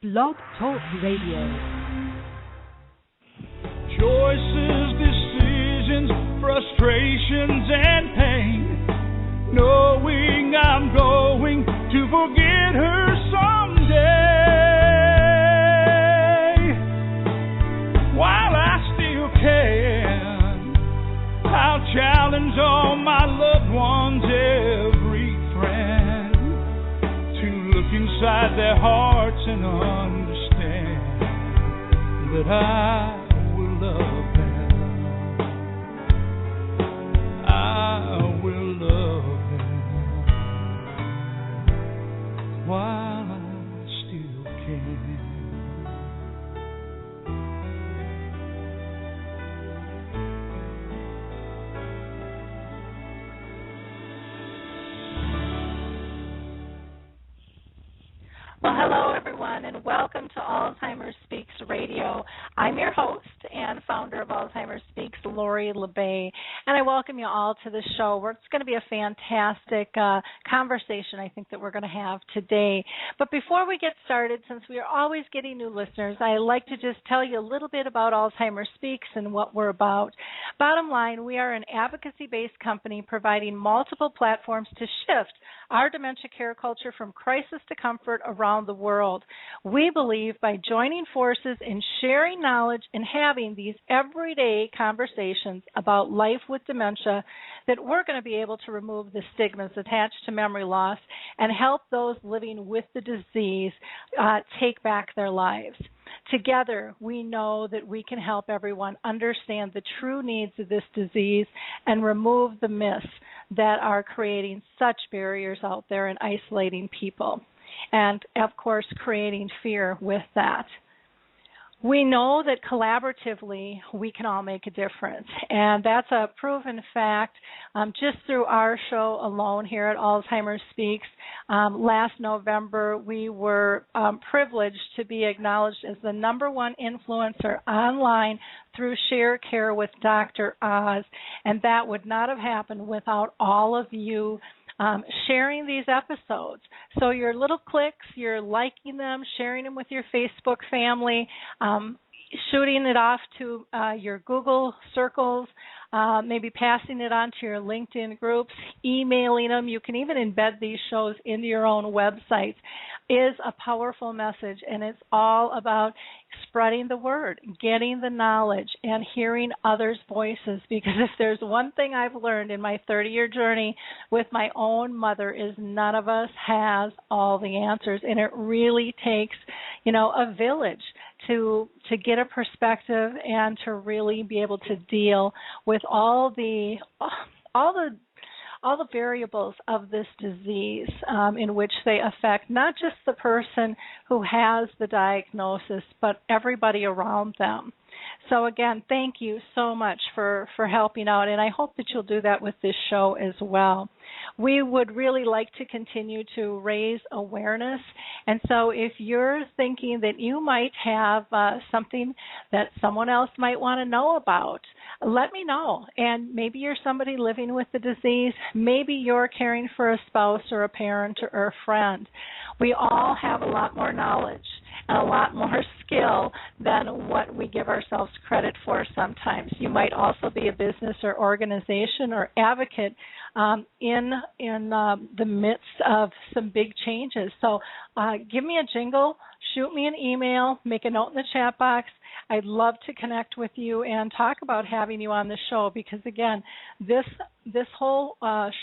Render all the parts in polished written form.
Blog Talk Radio. Choices, decisions, frustrations, and pain. Knowing I'm going to forget her someday. While I still can, I'll challenge all my loved ones, every friend, to look inside their hearts and understand that I will love them. I will love them while I still can. Well, hello, everyone, and welcome to Alzheimer's Speaks Radio. I'm your host and founder of Alzheimer's Speaks, Lori LeBay, and I welcome you all to the show. It's going to be a fantastic conversation, I think, that we're going to have today. But before we get started, since we are always getting new listeners, I like to just tell you a little bit about Alzheimer's Speaks and what we're about. Bottom line, we are an advocacy-based company providing multiple platforms to shift our dementia care culture from crisis to comfort around the world. We believe by joining forces in sharing knowledge and having these everyday conversations about life with dementia that we're going to be able to remove the stigmas attached to memory loss and help those living with the disease take back their lives. Together, we know that we can help everyone understand the true needs of this disease and remove the myths that are creating such barriers out there and isolating people. And, of course, creating fear with that. We know that collaboratively we can all make a difference, and that's a proven fact just through our show alone here at Alzheimer's Speaks. Last November, we were privileged to be acknowledged as the #1 influencer online through Share Care with Dr. Oz, and that would not have happened without all of you sharing these episodes. So your little clicks, you're liking them, sharing them with your Facebook family, shooting it off to your Google circles, maybe passing it on to your LinkedIn groups, emailing them. You can even embed these shows into your own websites, is a powerful message, and it's all about spreading the word, getting the knowledge, and hearing others' voices. Because if there's one thing I've learned in my 30-year journey with my own mother is none of us has all the answers, and it really takes, a village to get a perspective and to really be able to deal with all the variables of this disease in which they affect not just the person who has the diagnosis, but everybody around them. So again, thank you so much for helping out, and I hope that you'll do that with this show as well. We would really like to continue to raise awareness, and so if you're thinking that you might have something that someone else might want to know about, let me know. And maybe you're somebody living with the disease. Maybe you're caring for a spouse or a parent or a friend. We all have a lot more knowledge and a lot more skill than what we give ourselves credit for sometimes. You might also be a business or organization or advocate in the midst of some big changes. So give me a jingle, shoot me an email, make a note in the chat box. I'd love to connect with you and talk about having you on the show because, again, this whole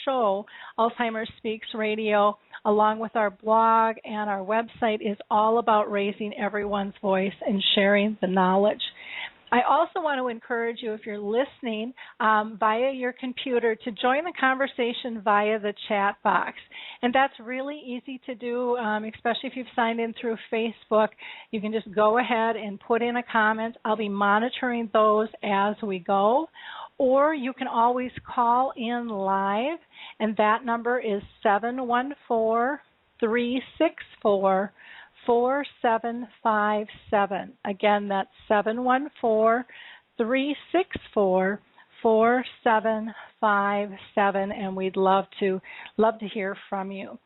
show, Alzheimer's Speaks Radio, along with our blog and our website, is all about raising everyone's voice and sharing the knowledge. I also want to encourage you, if you're listening via your computer, to join the conversation via the chat box. And that's really easy to do, especially if you've signed in through Facebook. You can just go ahead and put in a comment. I'll be monitoring those as we go. Or you can always call in live, and that number is 714-364-4757. Again, that's 714-364-4757, and we'd love to hear from you.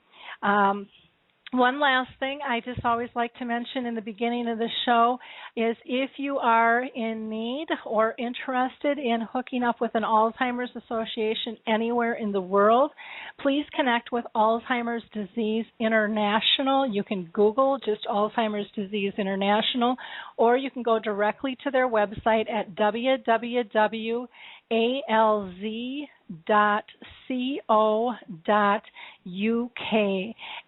One last thing I just always like to mention in the beginning of the show is if you are in need or interested in hooking up with an Alzheimer's association anywhere in the world, please connect with Alzheimer's Disease International. You can Google just Alzheimer's Disease International, or you can go directly to their website at www.alz.co.uk,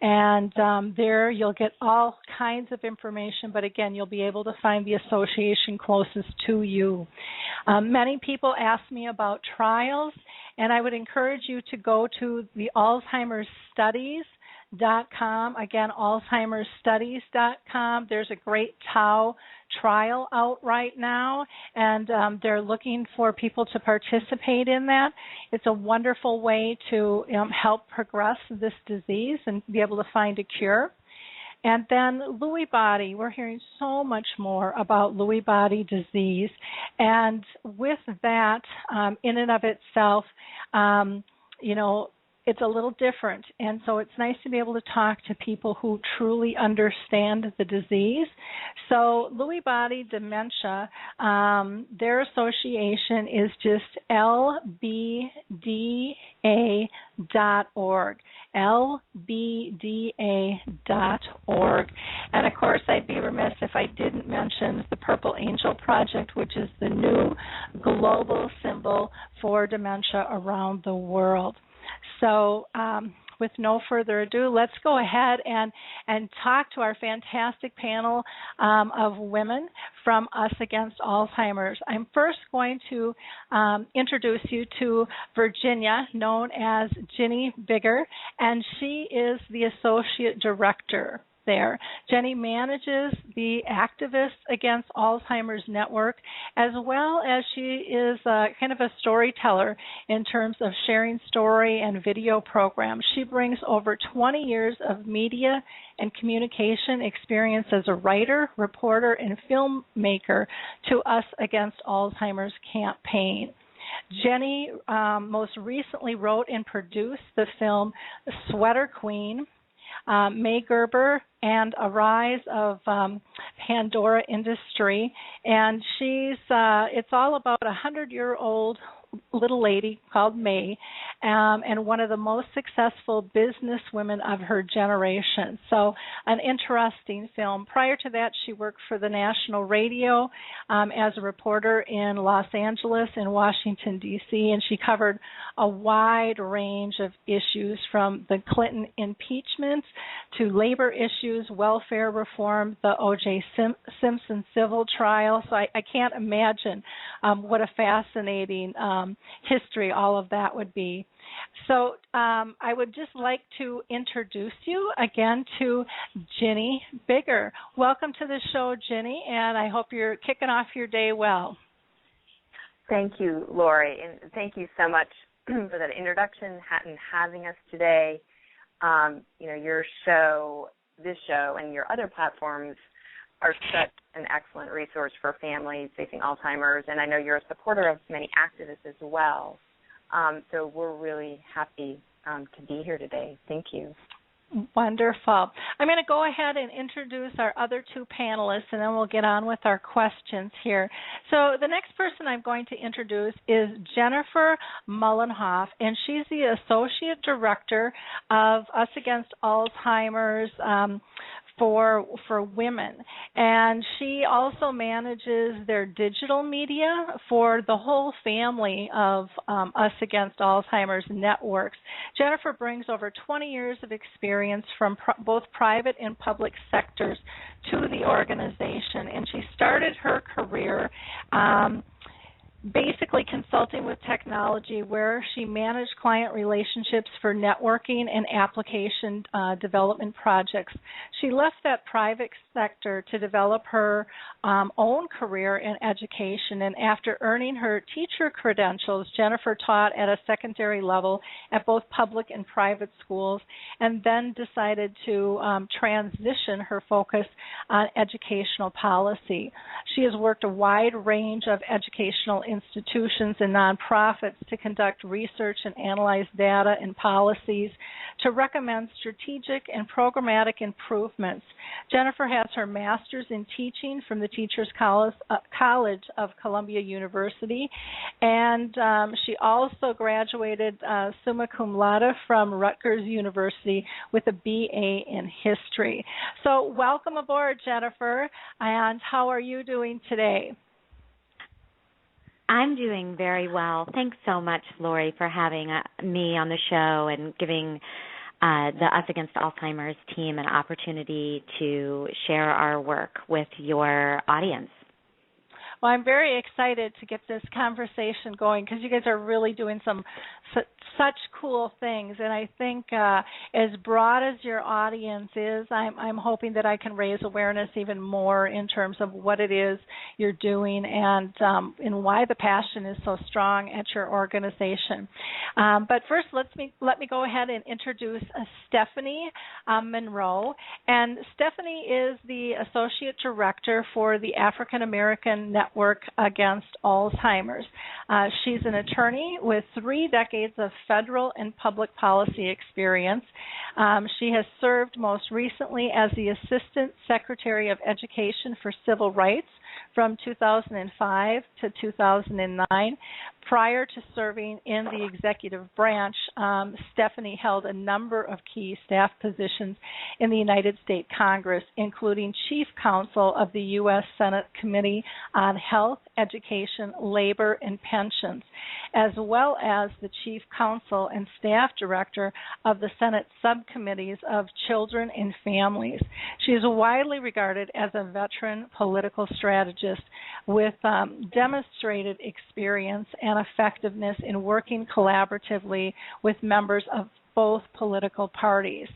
and there you'll get all kinds of information, but again, you'll be able to find the association closest to you. Many people ask me about trials, and I would encourage you to go to the Alzheimer's Studies.com. Again, AlzheimerStudies.com. There's a great Tau trial out right now, and they're looking for people to participate in that. It's a wonderful way to help progress this disease and be able to find a cure. And then Lewy body, we're hearing so much more about Lewy body disease, and with that, in and of itself, it's a little different, and so it's nice to be able to talk to people who truly understand the disease. So Lewy body dementia, their association is just lbda.org, lbda.org. And, of course, I'd be remiss if I didn't mention the Purple Angel Project, which is the new global symbol for dementia around the world. So with no further ado, let's go ahead and talk to our fantastic panel of women from Us Against Alzheimer's. I'm first going to introduce you to Virginia, known as Ginny Biggar, and she is the Associate Director there. Jenny manages the Activists Against Alzheimer's network, as well as she is kind of a storyteller in terms of sharing story and video programs. She brings over 20 years of media and communication experience as a writer, reporter, and filmmaker to Us Against Alzheimer's campaign. Jenny most recently wrote and produced the film Sweater Queen, May Gerber, and A Rise of Pandora Industry, and it's all about a 100-year-old little lady called May, and one of the most successful business women of her generation. So an interesting film. Prior to that, she worked for the national radio as a reporter in Los Angeles and Washington, D.C., and she covered a wide range of issues from the Clinton impeachment to labor issues, welfare reform, the O.J. Simpson civil trial. So I can't imagine what a fascinating history all of that would be. So I would just like to introduce you again to Ginny Biggar. Welcome to the show, Ginny, and I hope you're kicking off your day well. Thank you, Lori, and thank you so much for that introduction and having us today. Your show, this show, and your other platforms are such an excellent resource for families facing Alzheimer's, and I know you're a supporter of many activists as well. So we're really happy to be here today. Thank you. Wonderful. I'm going to go ahead and introduce our other two panelists, and then we'll get on with our questions here. So the next person I'm going to introduce is Jennifer Molinoff, and she's the Associate Director of Us Against Alzheimer's for women, and she also manages their digital media for the whole family of Us Against Alzheimer's networks. Jennifer brings over 20 years of experience from both private and public sectors to the organization, and she started her career basically consulting with technology, where she managed client relationships for networking and application development projects. She left that private sector to develop her own career in education, and after earning her teacher credentials, Jennifer taught at a secondary level at both public and private schools, and then decided to transition her focus on educational policy. She has worked a wide range of educational institutions and nonprofits to conduct research and analyze data and policies to recommend strategic and programmatic improvements. Jennifer has her master's in teaching from the Teachers College of Columbia University, and she also graduated summa cum laude from Rutgers University with a BA in history. So welcome aboard, Jennifer, and how are you doing today? I'm doing very well. Thanks so much, Lori, for having me on the show and giving the Us Against Alzheimer's team an opportunity to share our work with your audience. Well, I'm very excited to get this conversation going because you guys are really doing such cool things, and I think as broad as your audience is, I'm hoping that I can raise awareness even more in terms of what it is you're doing and why the passion is so strong at your organization. But first, let me go ahead and introduce Stepahnie Monroe, and Stepahnie is the Associate Director for the African-American NetworkAgainst Alzheimer's. She's an attorney with 3 decades of federal and public policy experience. She has served most recently as the Assistant Secretary of Education for Civil Rights from 2005 to 2009. Prior to serving in the executive branch, Stepahnie held a number of key staff positions in the United States Congress, including Chief Counsel of the U.S. Senate Committee on Health, Education, Labor, and Pensions, as well as the Chief Counsel and Staff Director of the Senate Subcommittees of Children and Families. She is widely regarded as a veteran political strategist with demonstrated experience and effectiveness in working collaboratively with members of both political parties.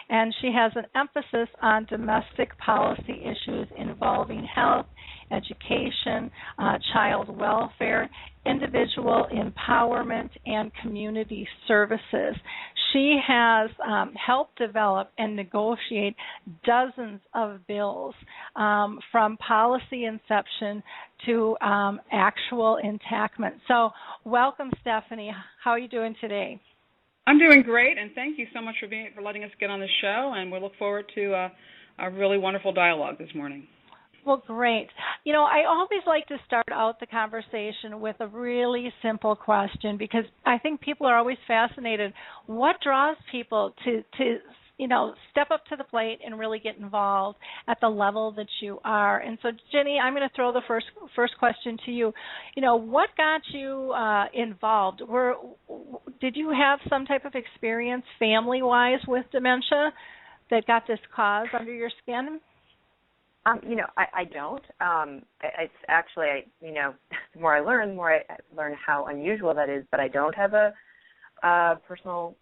And she has an emphasis on domestic policy issues involving health, education, child welfare, individual empowerment, and community services. She has helped develop and negotiate dozens of bills from policy inception to actual enactment. So welcome, Stepahnie. How are you doing today? I'm doing great, and thank you so much for letting us get on the show, and we look forward to a really wonderful dialogue this morning. Well, great. You know, I always like to start out the conversation with a really simple question because I think people are always fascinated. What draws people to step up to the plate and really get involved at the level that you are? And so, Ginny, I'm going to throw the first question to you. You know, what got you involved? Did you have some type of experience family-wise with dementia that got this cause under your skin? I don't. It's actually, the more I learn, how unusual that is, but I don't have a personal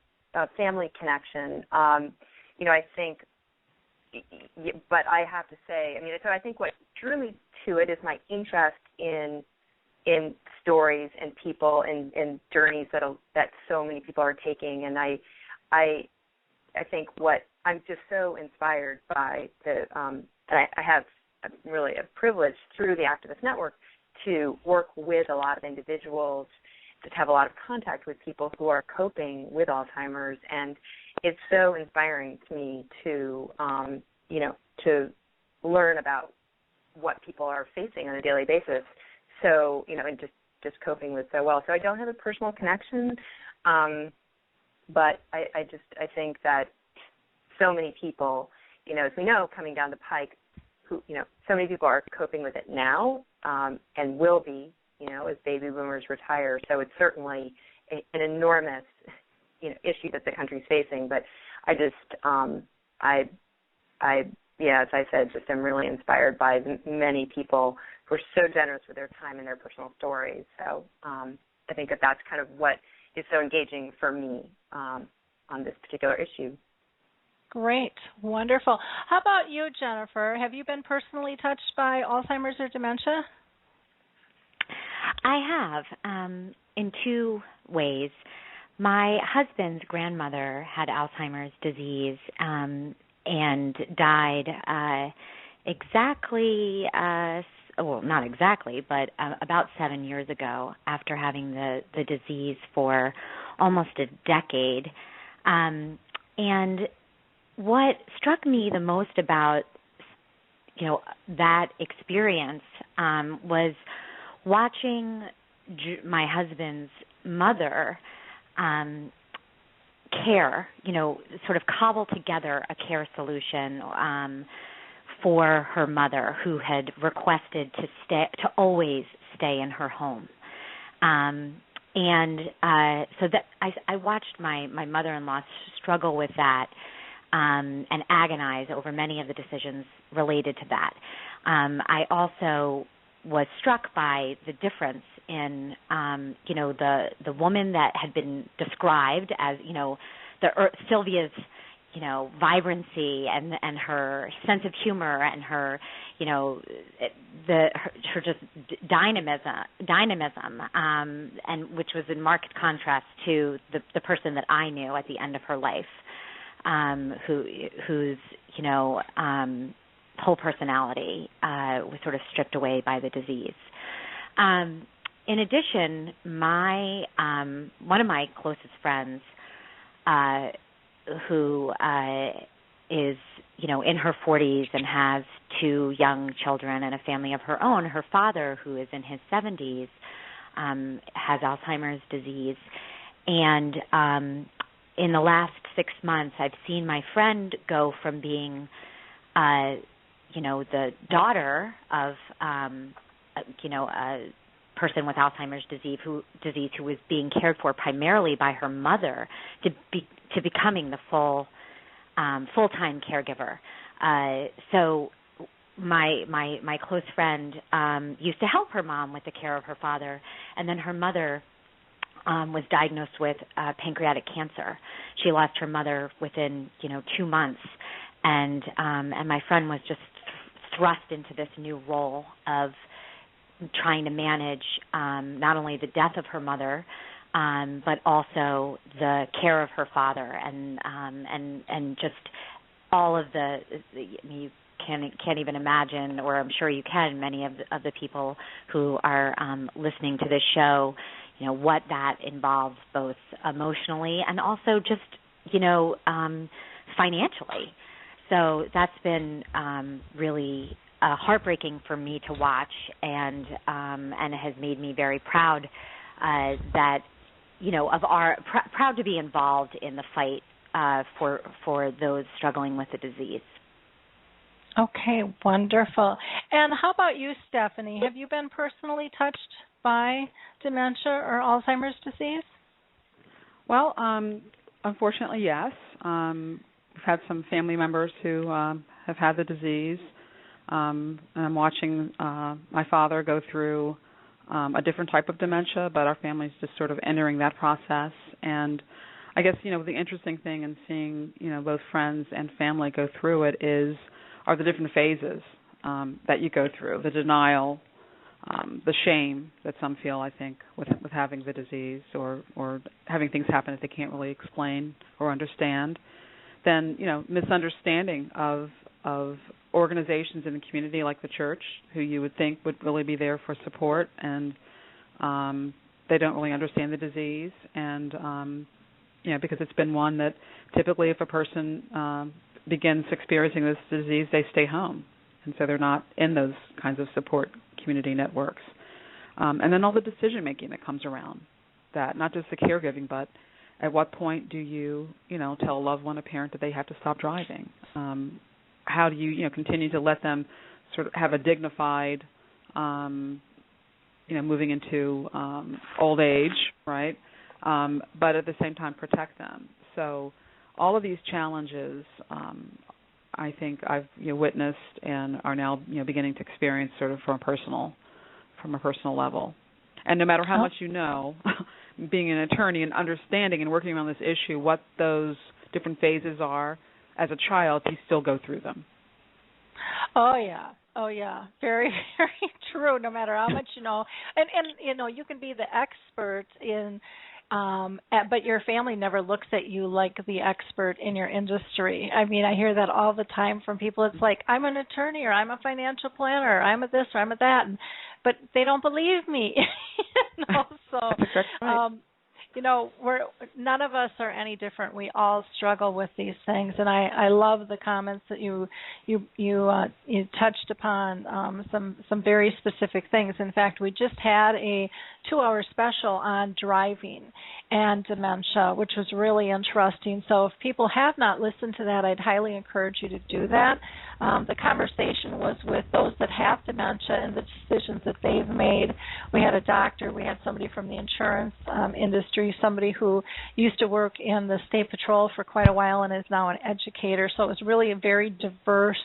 family connection. I think, but I have to say, so I think what drew me to it is my interest in stories and people and journeys that so many people are taking, and I think what I'm just so inspired by I have really a privilege through the Activist Network to work with a lot of individuals, to have a lot of contact with people who are coping with Alzheimer's, and it's so inspiring to me to learn about what people are facing on a daily basis. So, and just coping with so well. So I don't have a personal connection, but I think that so many people, as we know, coming down the pike, who, so many people are coping with it now and will be, as baby boomers retire. So it's certainly an enormous, issue that the country's facing. But I just, as I said, just am really inspired by many people who are so generous with their time and their personal stories. So I think that that's kind of what is so engaging for me on this particular issue. Great. Wonderful. How about you, Jennifer? Have you been personally touched by Alzheimer's or dementia? I have, in 2 ways. My husband's grandmother had Alzheimer's disease and died exactly well, not exactly, but about 7 years ago, after having the disease for almost a decade. And what struck me the most about, that experience was watching my husband's mother care, sort of cobble together a care solution for her mother, who had requested to always stay in her home. So that I watched my mother-in-law struggle with that and agonize over many of the decisions related to that. I also was struck by the difference in, the woman that had been described as, Sylvia's, vibrancy and her sense of humor and her, her just dynamism, and which was in marked contrast to the person that I knew at the end of her life, whose whole personality was sort of stripped away by the disease. In addition, one of my closest friends, who is, in her 40s and has 2 young children and a family of her own, her father, who is in his 70s, has Alzheimer's disease. And in the last 6 months, I've seen my friend go from being, the daughter of, a person with Alzheimer's disease who was being cared for primarily by her mother to becoming the full-time caregiver. So my close friend used to help her mom with the care of her father, and then her mother was diagnosed with pancreatic cancer. She lost her mother within 2 months, and my friend was just thrust into this new role of trying to manage not only the death of her mother, but also the care of her father, and just all of you can't even imagine, or I'm sure you can, many of the people who are listening to this show, what that involves both emotionally and also just financially. So that's been really heartbreaking for me to watch, and it has made me very proud that proud to be involved in the fight for those struggling with the disease. Okay, wonderful. And how about you, Stepahnie? Have you been personally touched by dementia or Alzheimer's disease? Well, unfortunately, yes. We've had some family members who have had the disease. And I'm watching my father go through a different type of dementia, but our family's just sort of entering that process. And I guess, the interesting thing in seeing, both friends and family go through it are the different phases that you go through, the denial, the shame that some feel, I think, with having the disease or having things happen that they can't really explain or understand. Then, misunderstanding of organizations in the community like the church, who you would think would really be there for support, and they don't really understand the disease. And, because it's been one that typically if a person begins experiencing this disease, they stay home. And so they're not in those kinds of support community networks. And then all the decision-making that comes around that, not just the caregiving, but at what point do you, tell a loved one, a parent, that they have to stop driving? How do you, continue to let them sort of have a dignified, moving into old age, right? But at the same time protect them. So all of these challenges, I think I've witnessed and are now beginning to experience sort of from a personal level. And no matter how much being an attorney and understanding and working on this issue, what those different phases are as a child, you still go through them. Oh yeah, very, very true. No matter how much you know, and you can be the expert in but your family never looks at you like the expert in your industry. I mean, I hear that all the time from people. It's like, I'm an attorney, or I'm a financial planner, or I'm a this, or I'm a that, but they don't believe me. So, none of us are any different. We all struggle with these things, and I love the comments that you touched upon some very specific things. In fact, we just had a 2-hour special on driving and dementia, which was really interesting. So if people have not listened to that, I'd highly encourage you to do that. The conversation was with those that have dementia and the decisions that they've made. We had a doctor, we had somebody from the insurance industry, somebody who used to work in the State Patrol for quite a while and is now an educator. So it was really a very diverse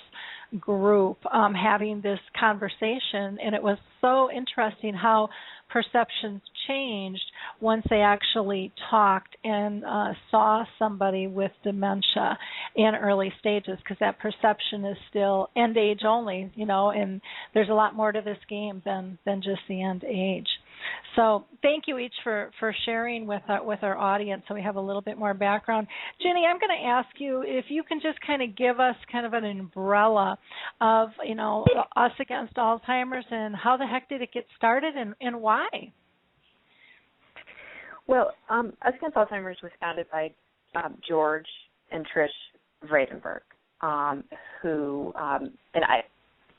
group having this conversation, and it was so interesting how perceptions changed once they actually talked and saw somebody with dementia in early stages, because that perception is still end age only, and there's a lot more to this game than just the end age. So thank you each for sharing with our audience, so we have a little bit more background. Ginny, I'm going to ask you if you can just kind of give us kind of an umbrella of, Us Against Alzheimer's, and how the heck did it get started, and why? Well, Us Against Alzheimer's was founded by George and Trish Vredenberg, who, and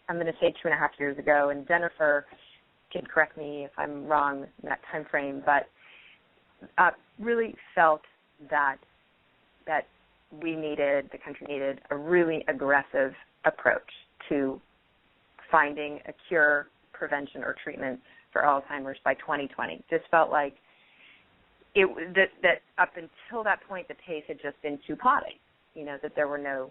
I'm going to say 2.5 years ago, and Jennifer can correct me if I'm wrong in that time frame, but really felt that the country needed a really aggressive approach to finding a cure, prevention, or treatment for Alzheimer's by 2020. Just felt like that up until that point, the pace had just been too plodding, that there were no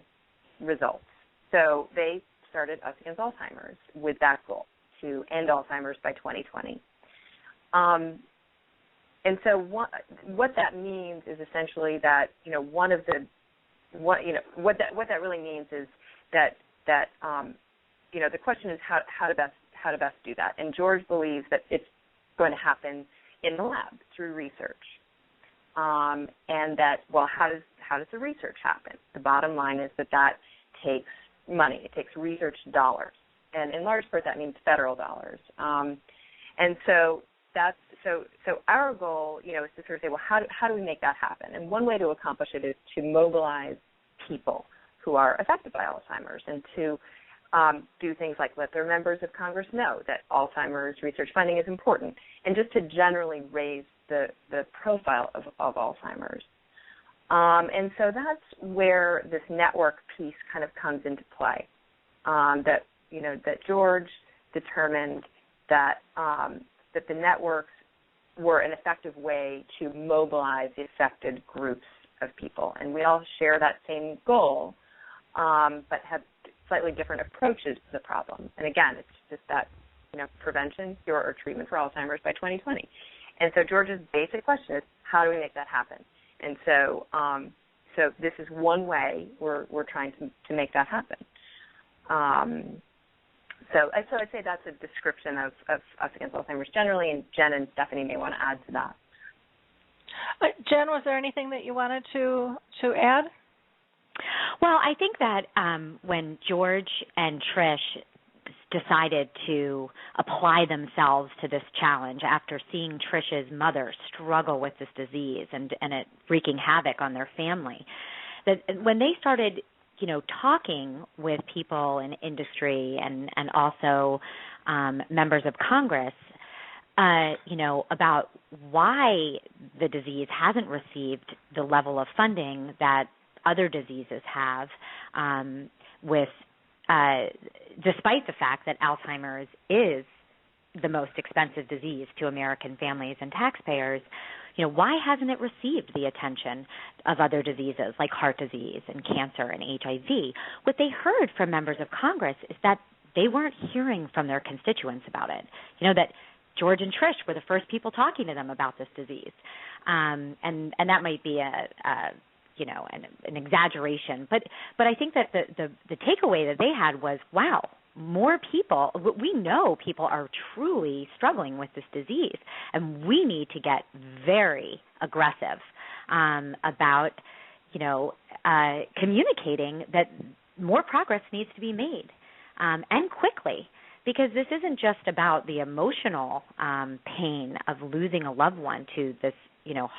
results. So they started Us Against Alzheimer's with that goal, to end Alzheimer's by 2020. And so what that means is essentially that, what that really means is that the question is how to best do that. And George believes that it's going to happen in the lab through research. And that, well, how does the research happen? The bottom line is that takes money. It takes research dollars. And in large part, that means federal dollars. And so our goal, is to sort of say, well, how do we make that happen? And one way to accomplish it is to mobilize people who are affected by Alzheimer's, and to do things like let their members of Congress know that Alzheimer's research funding is important, and just to generally raise the profile of Alzheimer's. And so that's where this network piece kind of comes into play. That George determined that the networks were an effective way to mobilize the affected groups of people, and we all share that same goal, but have slightly different approaches to the problem. And again, it's just that prevention, cure, or treatment for Alzheimer's by 2020. And so George's basic question is, how do we make that happen? And so this is one way we're trying to make that happen. So I'd say that's a description of Us Against Alzheimer's generally, and Jen and Stephanie may want to add to that. Jen, was there anything that you wanted to add? Well, I think that when George and Trish decided to apply themselves to this challenge after seeing Trish's mother struggle with this disease and it wreaking havoc on their family, that when they started talking with people in industry and also members of Congress, about why the disease hasn't received the level of funding that other diseases have, despite the fact that Alzheimer's is the most expensive disease to American families and taxpayers, why hasn't it received the attention of other diseases like heart disease and cancer and HIV? What they heard from members of Congress is that they weren't hearing from their constituents about it. That George and Trish were the first people talking to them about this disease, and that might be an exaggeration, but I think that the takeaway that they had was, wow, more people, we know people are truly struggling with this disease, and we need to get very aggressive about, communicating that more progress needs to be made, and quickly, because this isn't just about the emotional pain of losing a loved one to this,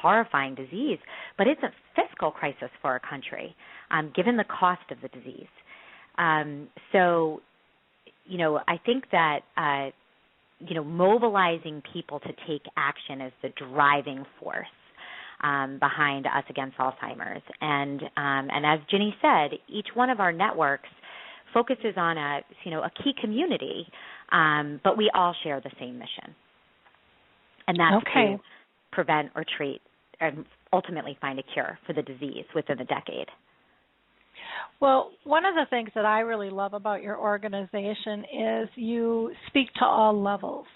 horrifying disease, but it's a fiscal crisis for our country, given the cost of the disease. So, I think that, mobilizing people to take action is the driving force behind Us Against Alzheimer's. And as Ginny said, each one of our networks focuses on a key community, but we all share the same mission. And that's to prevent or treat and ultimately find a cure for the disease within a decade. Well, one of the things that I really love about your organization is you speak to all levels,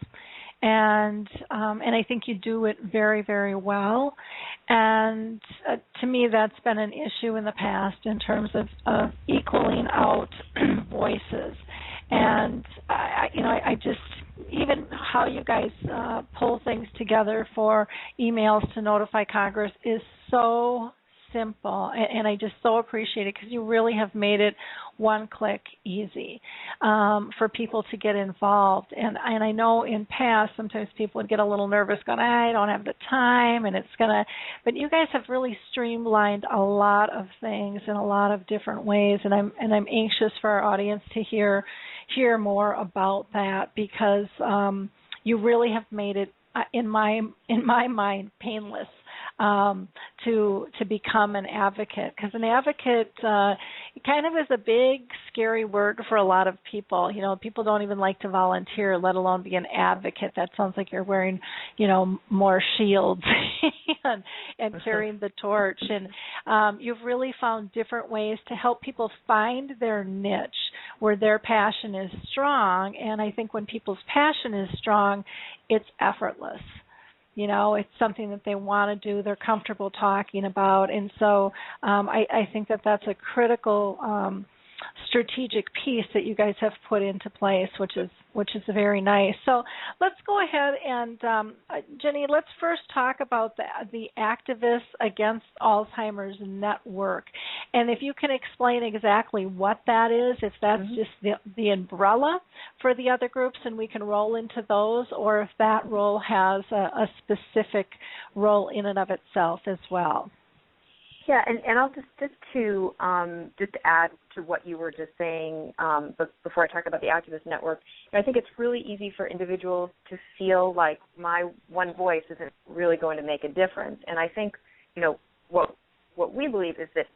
and I think you do it very, very well. And to me, that's been an issue in the past in terms of equaling out voices. And I just, even how you guys pull things together for emails to notify Congress is so simple, and I just so appreciate it, because you really have made it one-click easy for people to get involved. And I know in past, sometimes people would get a little nervous going, I don't have the time, and but you guys have really streamlined a lot of things in a lot of different ways, and I'm anxious for our audience to hear more about that, because you really have made it, in my mind, painless to become an advocate, because an advocate kind of is a big, scary word for a lot of people. People don't even like to volunteer, let alone be an advocate. That sounds like you're wearing, more shields and carrying the torch. And you've really found different ways to help people find their niche where their passion is strong. And I think when people's passion is strong, it's effortless. It's something that they want to do, they're comfortable talking about. And so I think that that's a critical strategic piece that you guys have put into place, which is very nice. So let's go ahead and, Ginny, let's first talk about the Activists Against Alzheimer's Network. And if you can explain exactly what that is, if that's just the umbrella for the other groups and we can roll into those, or if that role has a specific role in and of itself as well. Yeah, and I'll just to add to what you were just saying, but before I talk about the Activist Network, I think it's really easy for individuals to feel like my one voice isn't really going to make a difference. And I think, what we believe is that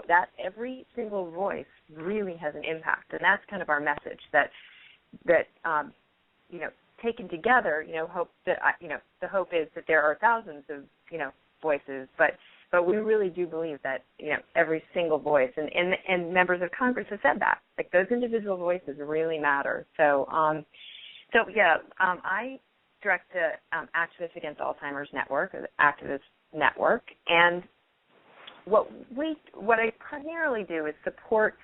that every single voice really has an impact, and that's kind of our message. That taken together, hope that the hope is that there are thousands of voices, but we really do believe that every single voice, and members of Congress have said that, like, those individual voices really matter. So I direct the Activists Against Alzheimer's Network, or the Activist Network, and what I primarily do is support.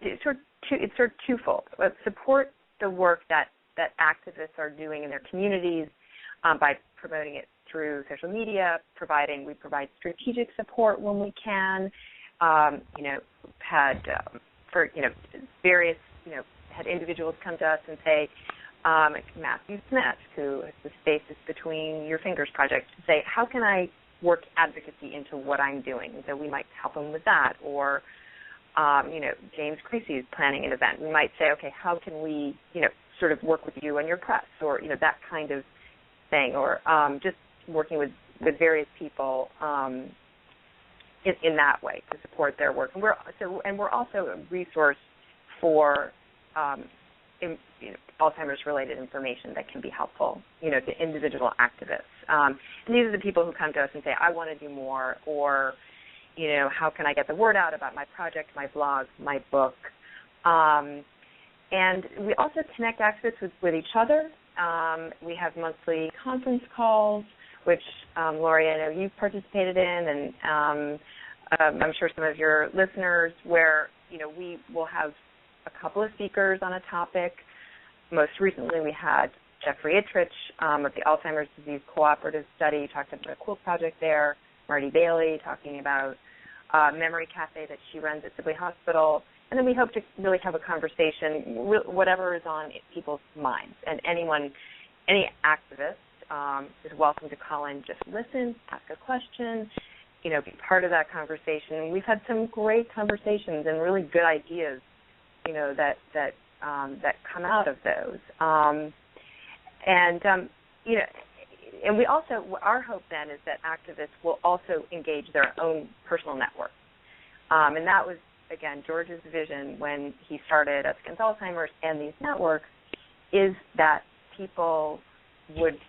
It's sort of twofold. Support the work that activists are doing in their communities by promoting it through social media, we provide strategic support when we can. Had individuals come to us and say, Matthew Smith, who is the Spaces Between Your Fingers project, to say, how can I work advocacy into what I'm doing? And so we might help them with that. Or, James Creasy is planning an event. We might say, okay, how can we, sort of work with you and your press, or, that kind of thing, or just working with various people in that way to support their work. And we're also a resource for Alzheimer's-related information that can be helpful, to individual activists. And these are the people who come to us and say, I want to do more, or, how can I get the word out about my project, my blog, my book. And we also connect activists with each other. We have monthly conference calls, which, Lori, I know you've participated in, and I'm sure some of your listeners, where, we will have a couple of speakers on a topic. Most recently, we had Jeffrey Ittrich of the Alzheimer's Disease Cooperative Study talked about a cool project there. Marty Bailey talking about Memory Cafe that she runs at Sibley Hospital. And then we hope to really have a conversation, whatever is on people's minds. And any activist is welcome to call in, just listen, ask a question, be part of that conversation. And we've had some great conversations and really good ideas, that come out of those. And we also, our hope then is that activists will also engage their own personal network. And that was, again, George's vision when he started Us Against Alzheimer's and these networks, is that people would,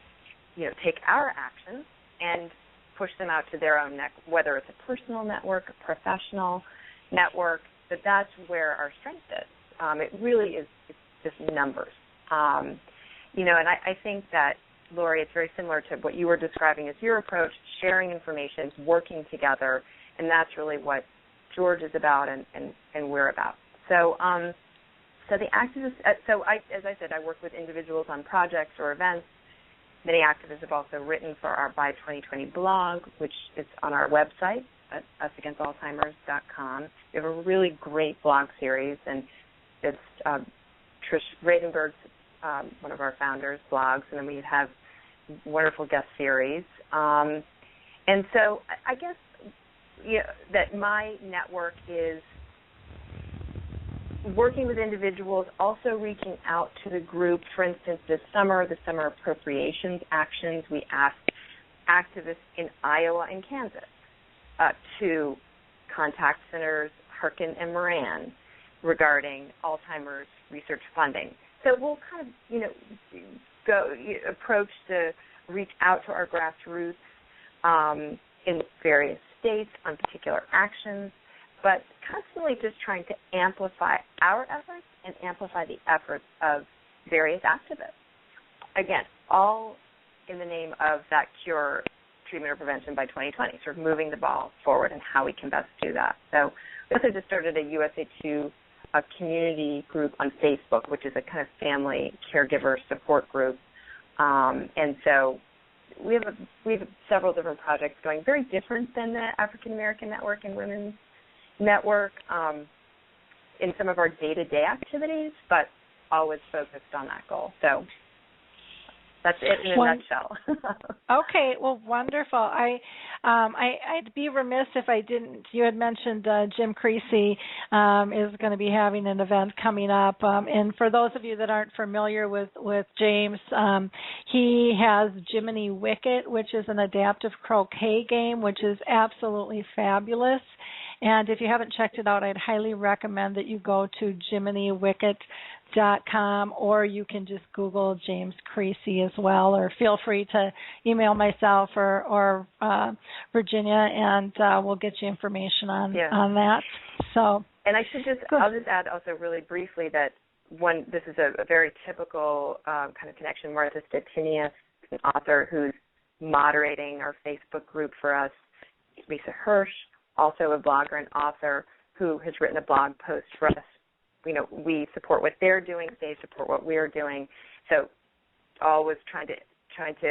take our actions and push them out to their own network, whether it's a personal network, a professional network, that's where our strength is. It really is, it's just numbers. And I think that, Lori, it's very similar to what you were describing as your approach, sharing information, working together, and that's really what George is about and we're about. So the activists, as I said, I work with individuals on projects or events. Many activists have also written for our By 2020 blog, which is on our website at USAgainstAlzheimer's.com. We have a really great blog series, and it's Trish Radenberg's, one of our founders, blogs, and then we have wonderful guest series. And so I guess that my network is working with individuals, also reaching out to the group. For instance, the summer appropriations actions, we asked activists in Iowa and Kansas to contact Senators Harkin and Moran regarding Alzheimer's research funding. So we'll kind of, approach to reach out to our grassroots in various states on particular actions, but constantly just trying to amplify our efforts and amplify the efforts of various activists. Again, all in the name of that cure, treatment, or prevention by 2020, sort of moving the ball forward and how we can best do that. So we also just started a USA2 community group on Facebook, which is a kind of family caregiver support group. And so we have several different projects going, very different than the African American Network and Women's Network in some of our day-to-day activities, but always focused on that goal. So that's it in a nutshell. Okay, well, wonderful. I'd be remiss if I didn't. You had mentioned Jim Creasy is going to be having an event coming up. And for those of you that aren't familiar with James, he has Jiminy Wicket, which is an adaptive croquet game, which is absolutely fabulous. And if you haven't checked it out, I'd highly recommend that you go to JiminyWicket.com, or you can just Google James Creasy as well, or feel free to email myself or Virginia, and we'll get you information on that. So, and I'll just add also really briefly that this is a very typical kind of connection. Martha Stepahnie, an author who's moderating our Facebook group for us. Lisa Hirsch, also a blogger and author who has written a blog post for us. We support what they're doing, they support what we're doing. So always trying to kind of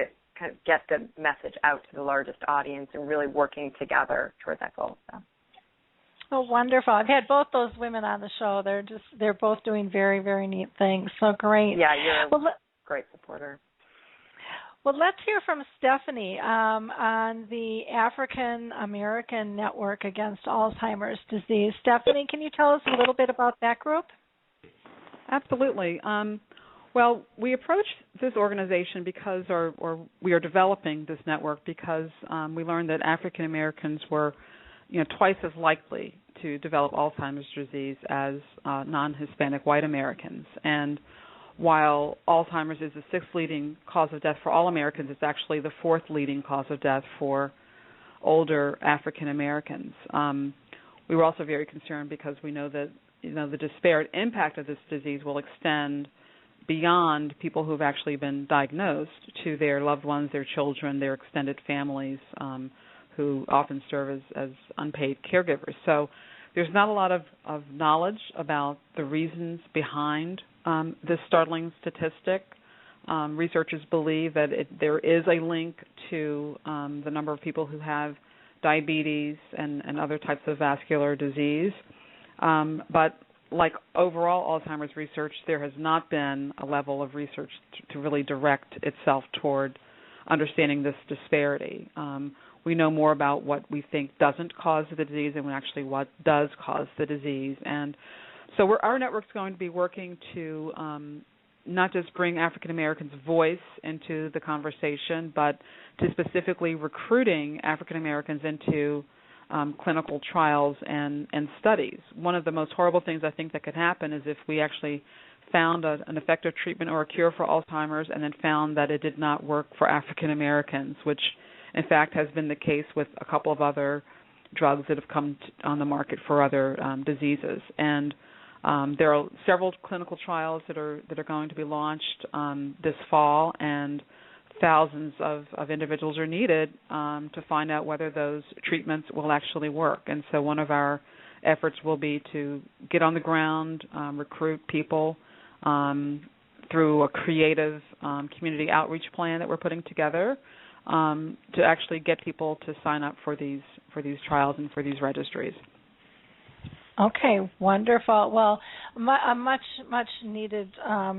get the message out to the largest audience and really working together toward that goal. So. Oh, wonderful. I've had both those women on the show. They're both doing very, very neat things. So great. Yeah, you're a great supporter. Well, let's hear from Stepahnie on the African American Network Against Alzheimer's Disease. Stepahnie, can you tell us a little bit about that group? Absolutely. Well, we approached this organization because, or we are developing this network because we learned that African Americans were, twice as likely to develop Alzheimer's disease as non-Hispanic white Americans. And while Alzheimer's is the sixth leading cause of death for all Americans, it's actually the fourth leading cause of death for older African Americans. We were also very concerned because we know that the disparate impact of this disease will extend beyond people who have actually been diagnosed to their loved ones, their children, their extended families, who often serve as unpaid caregivers. So there's not a lot of knowledge about the reasons behind this startling statistic. Researchers believe that there is a link to the number of people who have diabetes and other types of vascular disease. But like overall Alzheimer's research, there has not been a level of research to really direct itself toward understanding this disparity. We know more about what we think doesn't cause the disease than actually what does cause the disease. And so our network's going to be working to not just bring African Americans' voice into the conversation, but to specifically recruiting African Americans into clinical trials and studies. One of the most horrible things I think that could happen is if we actually found an effective treatment or a cure for Alzheimer's and then found that it did not work for African Americans, which in fact has been the case with a couple of other drugs that have come on the market for other diseases. And there are several clinical trials that are going to be launched this fall, and thousands of individuals are needed to find out whether those treatments will actually work. And so one of our efforts will be to get on the ground, recruit people through a creative community outreach plan that we're putting together to actually get people to sign up for these trials and for these registries. Okay, wonderful. Well, a much needed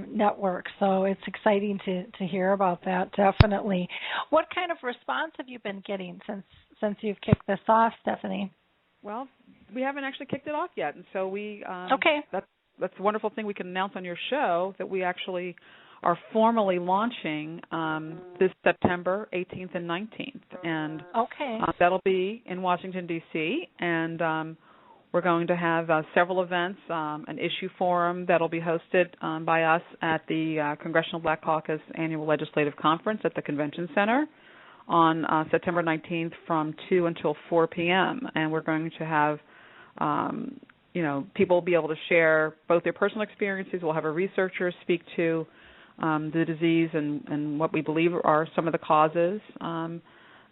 network, so it's exciting to hear about that, definitely. What kind of response have you been getting since you've kicked this off, Stepahnie? Well, we haven't actually kicked it off yet, and so okay. That's a wonderful thing we can announce on your show, that we actually are formally launching this September 18th and 19th. And okay. That'll be in Washington, D.C., and we're going to have several events, an issue forum that'll be hosted by us at the Congressional Black Caucus Annual Legislative Conference at the Convention Center on September 19th from 2 until 4 p.m. And we're going to have people be able to share both their personal experiences. We'll have a researcher speak to the disease and what we believe are some of the causes,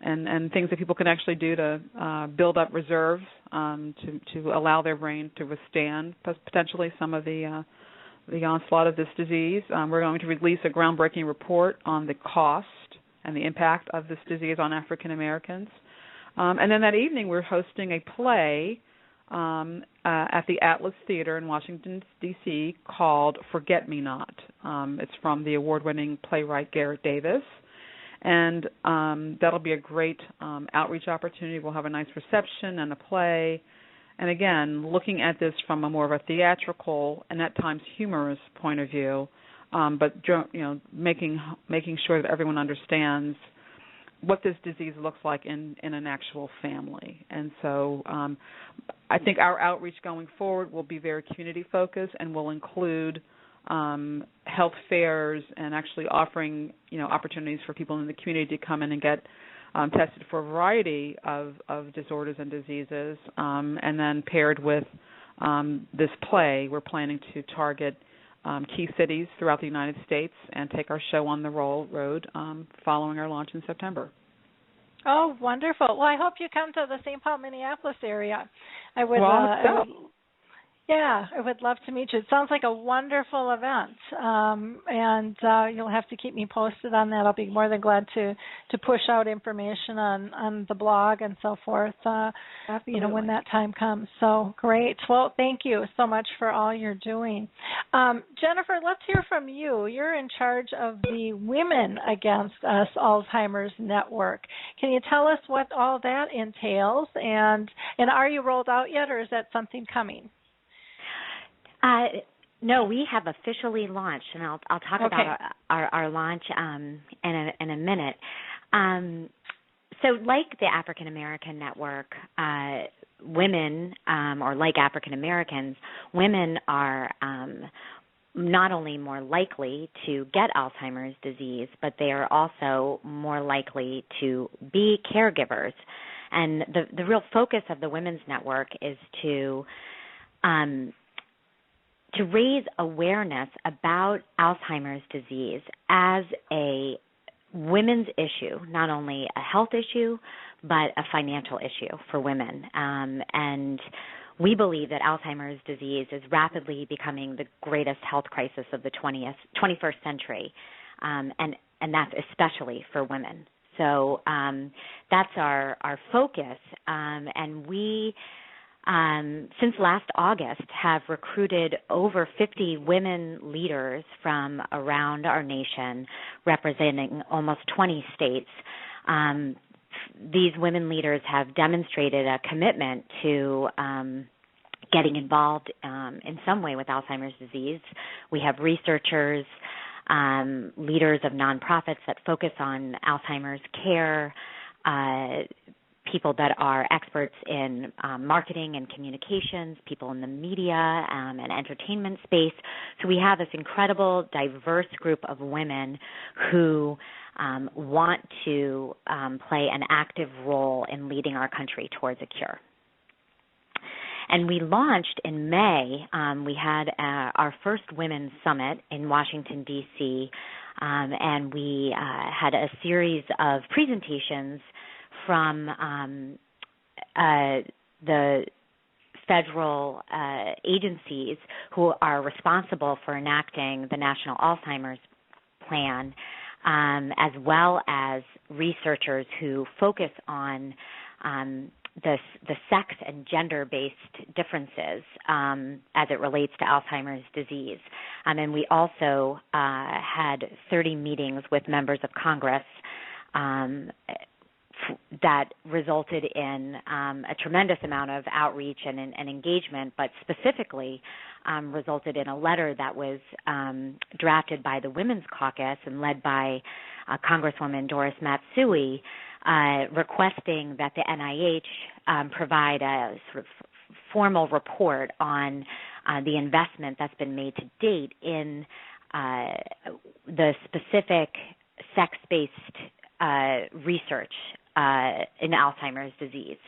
and things that people can actually do to build up reserves to allow their brain to withstand potentially some of the onslaught of this disease. We're going to release a groundbreaking report on the cost and the impact of this disease on African Americans. And then that evening we're hosting a play at the Atlas Theater in Washington, D.C. called Forget Me Not. It's from the award-winning playwright Garrett Davis. And that'll be a great outreach opportunity. We'll have a nice reception and a play. And again, looking at this from a more of a theatrical and at times humorous point of view, but making sure that everyone understands what this disease looks like in an actual family. And so I think our outreach going forward will be very community-focused and will include health fairs and actually offering, opportunities for people in the community to come in and get tested for a variety of disorders and diseases. And then paired with this play, we're planning to target key cities throughout the United States and take our show on the road following our launch in September. Oh, wonderful. Well, I hope you come to the St. Paul, Minneapolis area. I would love to meet you. It sounds like a wonderful event, and you'll have to keep me posted on that. I'll be more than glad to push out information on the blog and so forth, when that time comes. So great. Well, thank you so much for all you're doing. Jennifer, let's hear from you. You're in charge of the Women Against Alzheimer's Network. Can you tell us what all that entails, and are you rolled out yet, or is that something coming? No, we have officially launched, and I'll talk about our launch in a minute. So like the African American Network, women, or like African Americans, women are not only more likely to get Alzheimer's disease, but they are also more likely to be caregivers. And the real focus of the Women's Network is to raise awareness about Alzheimer's disease as a women's issue, not only a health issue, but a financial issue for women. And we believe that Alzheimer's disease is rapidly becoming the greatest health crisis of the 21st century, and that's especially for women. So that's our focus, and we, since last August, have recruited over 50 women leaders from around our nation, representing almost 20 states. These women leaders have demonstrated a commitment to getting involved in some way with Alzheimer's disease. We have researchers, leaders of nonprofits that focus on Alzheimer's care, people that are experts in marketing and communications, people in the media and entertainment space. So we have this incredible, diverse group of women who want to play an active role in leading our country towards a cure. And we launched in May. We had our first Women's Summit in Washington, D.C., and we had a series of presentations from the federal agencies who are responsible for enacting the National Alzheimer's Plan, as well as researchers who focus on the sex and gender-based differences as it relates to Alzheimer's disease. And we also had 30 meetings with members of Congress that resulted in a tremendous amount of outreach and engagement, but specifically resulted in a letter that was drafted by the Women's Caucus and led by Congresswoman Doris Matsui, requesting that the NIH provide a sort of formal report on the investment that's been made to date in the specific sex-based research in Alzheimer's disease.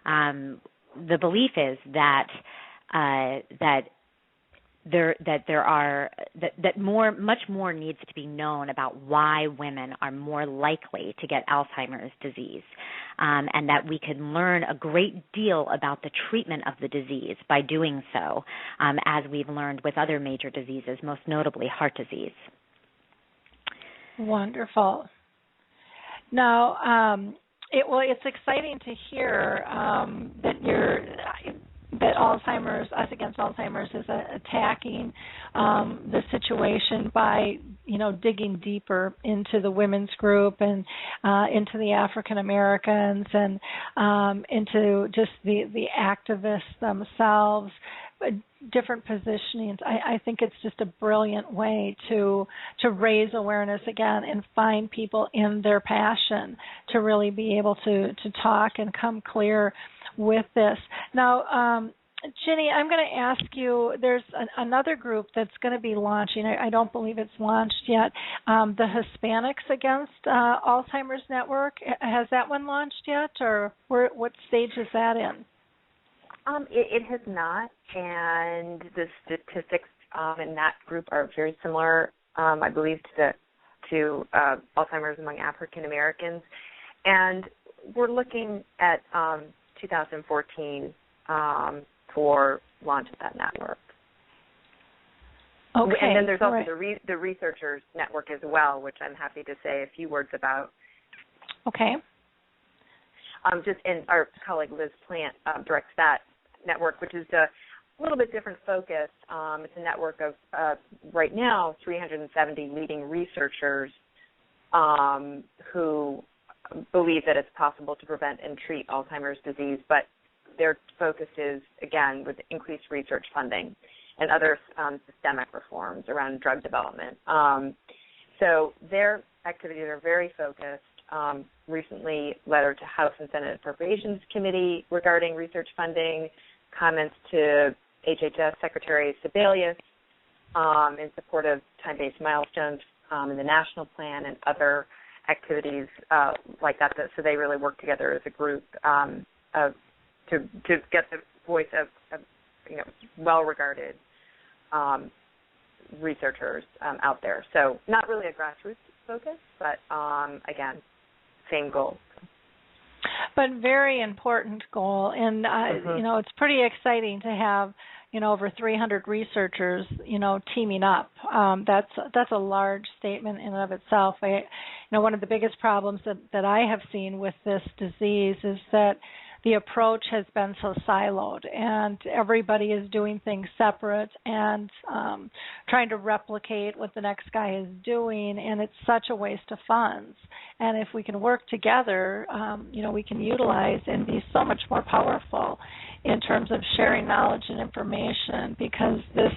The belief is that much more needs to be known about why women are more likely to get Alzheimer's disease, and that we can learn a great deal about the treatment of the disease by doing so, as we've learned with other major diseases, most notably heart disease. Wonderful. Now, it's exciting to hear that Alzheimer's, Us Against Alzheimer's, is attacking the situation by, digging deeper into the women's group and into the African Americans and into just the activists themselves, different positionings. I think it's just a brilliant way to raise awareness again and find people in their passion to really be able to talk and come clear with this. Now, Ginny, I'm going to ask you, there's another group that's going to be launching. I don't believe it's launched yet, the Hispanics Against Alzheimer's Network. Has that one launched yet, or what stage is that in? It has not, and the statistics in that group are very similar, I believe, to Alzheimer's among African Americans. And we're looking at 2014 for launch of that network. Okay. And then there's also the Researchers Network as well, which I'm happy to say a few words about. Okay. And our colleague Liz Plant directs that network, which is a little bit different focus. It's a network of, right now, 370 leading researchers who believe that it's possible to prevent and treat Alzheimer's disease, but their focus is, again, with increased research funding and other systemic reforms around drug development. So their activities are very focused. Recently, letter to House and Senate Appropriations Committee regarding research funding, comments to HHS Secretary Sebelius in support of time-based milestones in the national plan and other activities like that. So they really work together as a group to get the voice of well-regarded researchers out there. So not really a grassroots focus, but again, same goal. but very important goal. And it's pretty exciting to have over 300 researchers teaming up. That's a large statement in and of itself. One of the biggest problems that I have seen with this disease is that the approach has been so siloed, and everybody is doing things separate and trying to replicate what the next guy is doing, and it's such a waste of funds. And if we can work together, we can utilize and be so much more powerful in terms of sharing knowledge and information, because this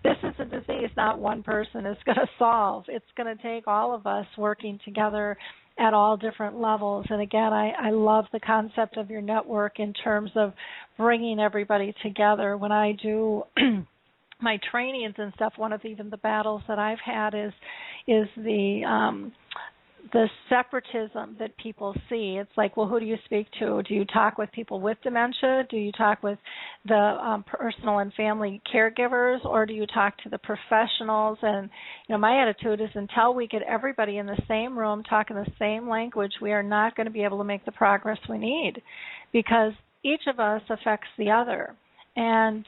is a disease not one person is going to solve. It's going to take all of us working together at all different levels. And again, I love the concept of your network in terms of bringing everybody together. When I do my trainings and stuff, one of even the battles that I've had is the separatism that people see. It's like, well, who do you speak to? Do you talk with people with dementia? Do you talk with the personal and family caregivers, or do you talk to the professionals? And my attitude is, until we get everybody in the same room talking the same language, we are not going to be able to make the progress we need, because each of us affects the other. And,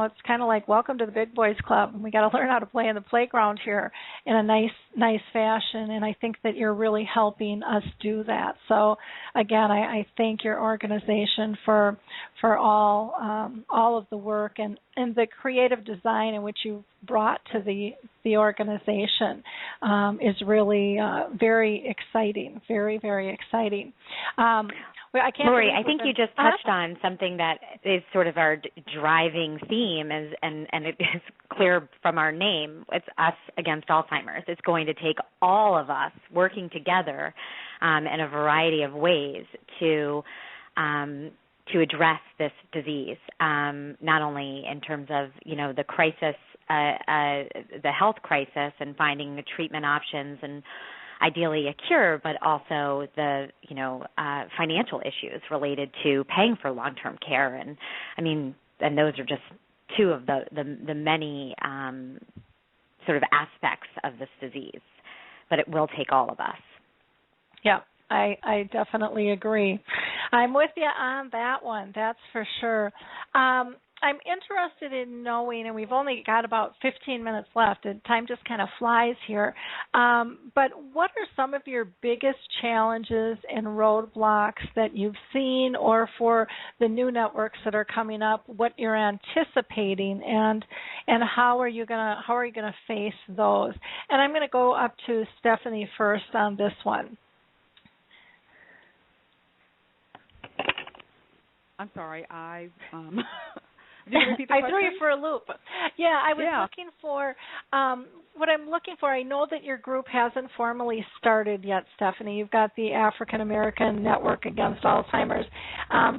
it's kind of like, welcome to the big boys club. And we got to learn how to play in the playground here in a nice fashion. And I think that you're really helping us do that. So, again, I thank your organization for all of the work and the creative design in which you brought to the organization is really very exciting, very, very exciting. Lori, I think you just touched on something that is sort of our driving theme, and it is clear from our name. It's us against Alzheimer's. It's going to take all of us working together in a variety of ways to address this disease, not only in terms of the crisis, the health crisis, and finding treatment options and ideally a cure, but also the financial issues related to paying for long-term care, and those are just two of the many sort of aspects of this disease. But it will take all of us. Yeah, I definitely agree. I'm with you on that one. That's for sure. I'm interested in knowing, and we've only got about 15 minutes left, and time just kind of flies here, but what are some of your biggest challenges and roadblocks that you've seen, or for the new networks that are coming up, what you're anticipating, and how are you gonna face those? And I'm going to go up to Stepahnie first on this one. I'm sorry, I threw you for a loop. Yeah, I was looking for what I'm looking for. I know that your group hasn't formally started yet, Stepahnie. You've got the African American Network Against Alzheimer's,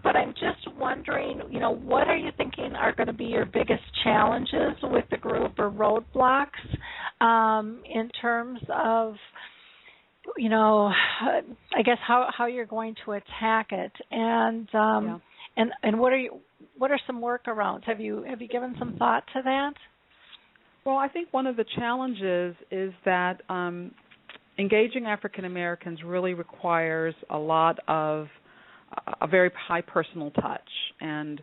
but I'm just wondering, what are you thinking are going to be your biggest challenges with the group, or roadblocks in terms of, I guess how you're going to attack it, and what are some workarounds? Have you given some thought to that? Well, I think one of the challenges is that engaging African Americans really requires a lot of a very high personal touch, and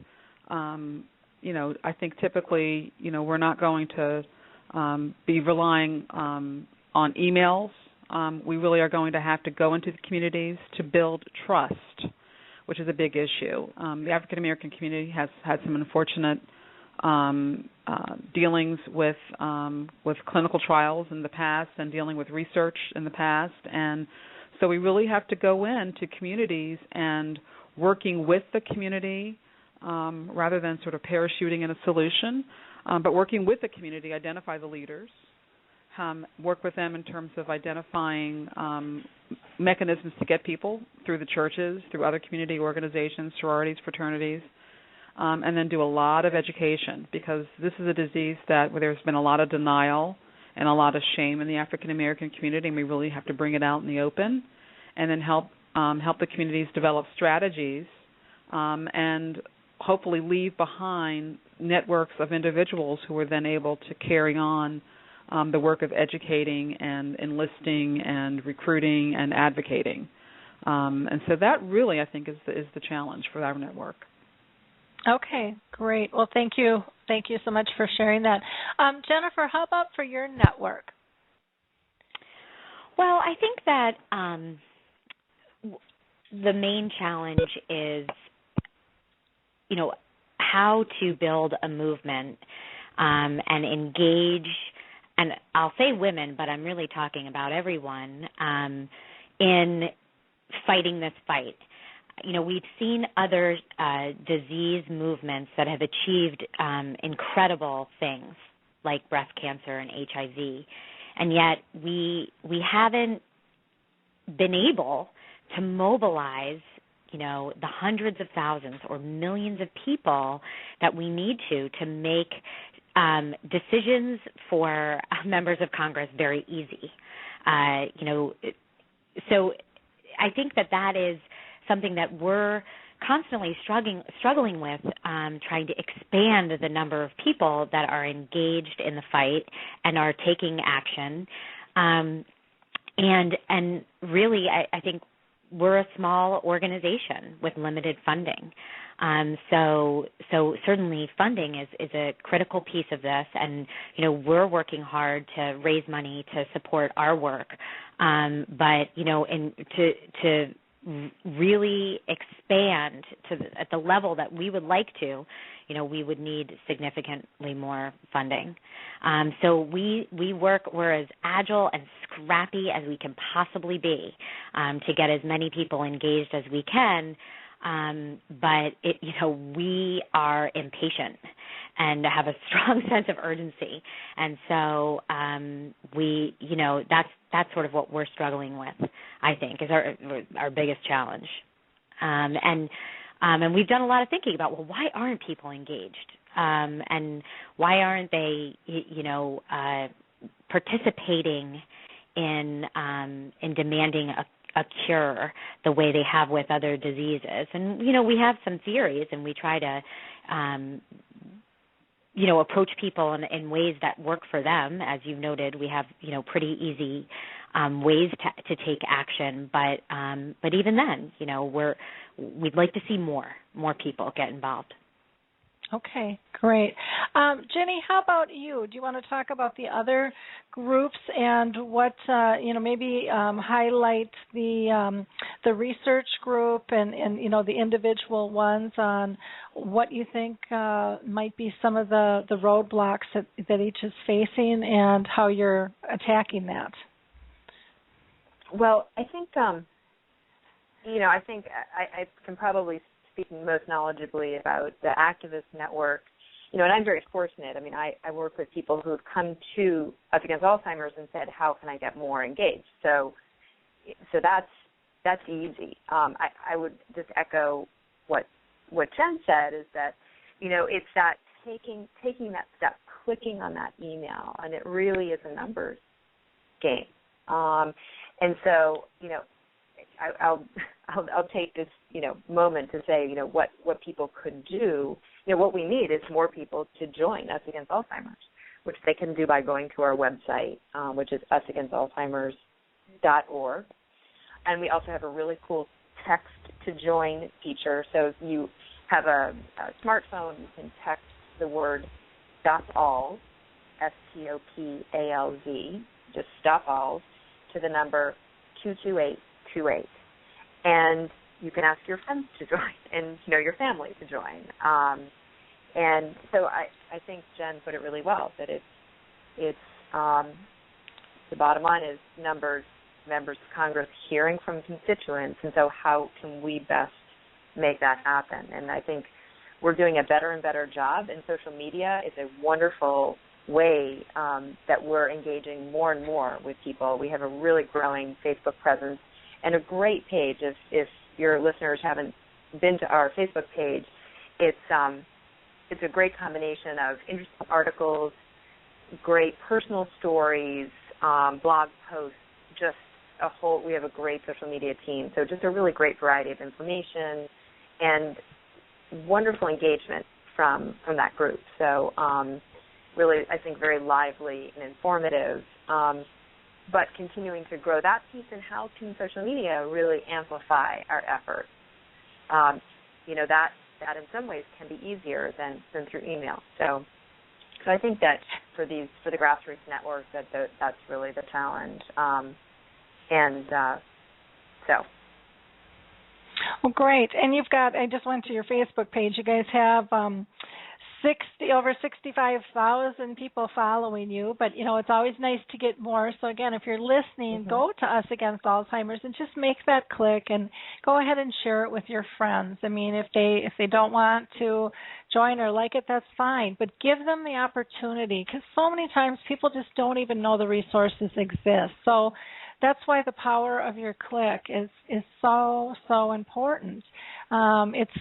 I think typically we're not going to be relying on emails. We really are going to have to go into the communities to build trust, which is a big issue. The African American community has had some unfortunate dealings with clinical trials in the past, and dealing with research in the past, and so we really have to go into communities and working with the community rather than sort of parachuting in a solution, but working with the community, identify the leaders, work with them in terms of identifying mechanisms to get people through the churches, through other community organizations, sororities, fraternities, and then do a lot of education, because this is a disease where there's been a lot of denial and a lot of shame in the African American community, and we really have to bring it out in the open, and then help the communities develop strategies and hopefully leave behind networks of individuals who are then able to carry on the work of educating and enlisting and recruiting and advocating. And so that really, I think, is the challenge for our network. Okay, great. Well, thank you. Thank you so much for sharing that. Jennifer, how about for your network? Well, I think that the main challenge is, how to build a movement and engage, and I'll say women, but I'm really talking about everyone, in fighting this fight. We've seen other disease movements that have achieved incredible things like breast cancer and HIV, and yet we haven't been able to mobilize, the hundreds of thousands or millions of people that we need to make decisions for members of Congress very easy. So I think that is something that we're constantly struggling with, trying to expand the number of people that are engaged in the fight and are taking action. And really, I think we're a small organization with limited funding. So certainly funding is a critical piece of this, and we're working hard to raise money to support our work. But to really expand at the level that we would like to, we would need significantly more funding. So we're as agile and scrappy as we can possibly be to get as many people engaged as we can. But we are impatient and have a strong sense of urgency, and so that's sort of what we're struggling with, I think, is our biggest challenge. And we've done a lot of thinking about, well, why aren't people engaged, and why aren't they participating in demanding a cure the way they have with other diseases. And, we have some theories, and we try to, approach people in ways that work for them. As you noted, we have, pretty easy ways to take action. But even then, we'd like to see more people get involved. Okay, great. Ginny, how about you? Do you want to talk about the other groups and what, maybe highlight the research group and the individual ones on what you think might be some of the roadblocks that each is facing and how you're attacking that? Well, I think, I can probably speaking most knowledgeably about the Activist Network, and I'm very fortunate. I mean, I work with people who have come to Us Against Alzheimer's and said, how can I get more engaged? So that's easy. I would just echo what Jen said, is that, it's that taking that step, clicking on that email, and it really is a numbers game. And so, I'll take this, moment to say, what people could do. What we need is more people to join Us Against Alzheimer's, which they can do by going to our website, which is USAgainstAlzheimer's.org. And we also have a really cool text to join feature. So if you have a smartphone, you can text the word STOPALZ, STOPALZ, just STOPALZ, to the number 22828. And you can ask your friends to join and, your family to join. And so I think Jen put it really well, that it's the bottom line is members of Congress hearing from constituents, and so how can we best make that happen? And I think we're doing a better and better job, and social media is a wonderful way that we're engaging more and more with people. We have a really growing Facebook presence and a great page. If your listeners haven't been to our Facebook page, it's a great combination of interesting articles, great personal stories, blog posts, just we have a great social media team. So just a really great variety of information and wonderful engagement from that group. So really, I think very lively and informative. but continuing to grow that piece, and how can social media really amplify our efforts? That in some ways can be easier than through email. So I think that for the grassroots networks, that's really the challenge. Well, great. And you've got, I just went to your Facebook page. You guys have over 65,000 people following you, but it's always nice to get more. So again, if you're listening, go to Us Against Alzheimer's and just make that click and go ahead and share it with your friends. I mean, if they don't want to join or like it, that's fine, but give them the opportunity, because so many times people just don't even know the resources exist. So that's why the power of your click is so important. It's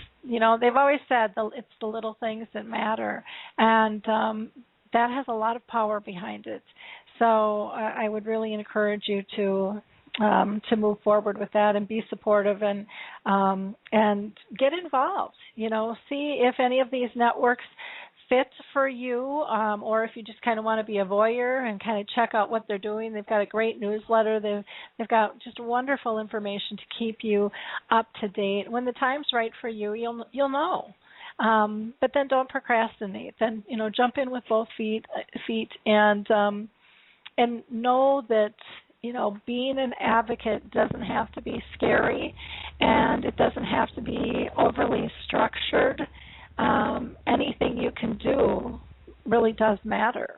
they've always said it's the little things that matter, and that has a lot of power behind it. So I would really encourage you to move forward with that and be supportive and get involved. See if any of these networks fit for you, or if you just kind of want to be a voyeur and kind of check out what they're doing. They've got a great newsletter. They've got just wonderful information to keep you up to date. When the time's right for you, you'll know. But then don't procrastinate. Then jump in with both feet and know that being an advocate doesn't have to be scary, and it doesn't have to be overly structured. Anything you can do really does matter.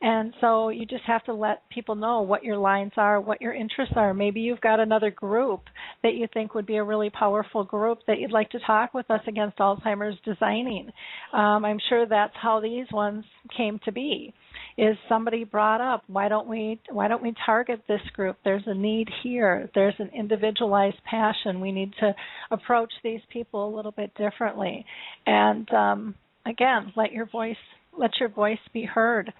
And so you just have to let people know what your lines are, what your interests are. Maybe you've got another group that you think would be a really powerful group that you'd like to talk with Us Against Alzheimer's designing. I'm sure that's how these ones came to be. Is somebody brought up, why don't we target this group? There's a need here. There's an individualized passion. We need to approach these people a little bit differently. And again, let your voice be heard.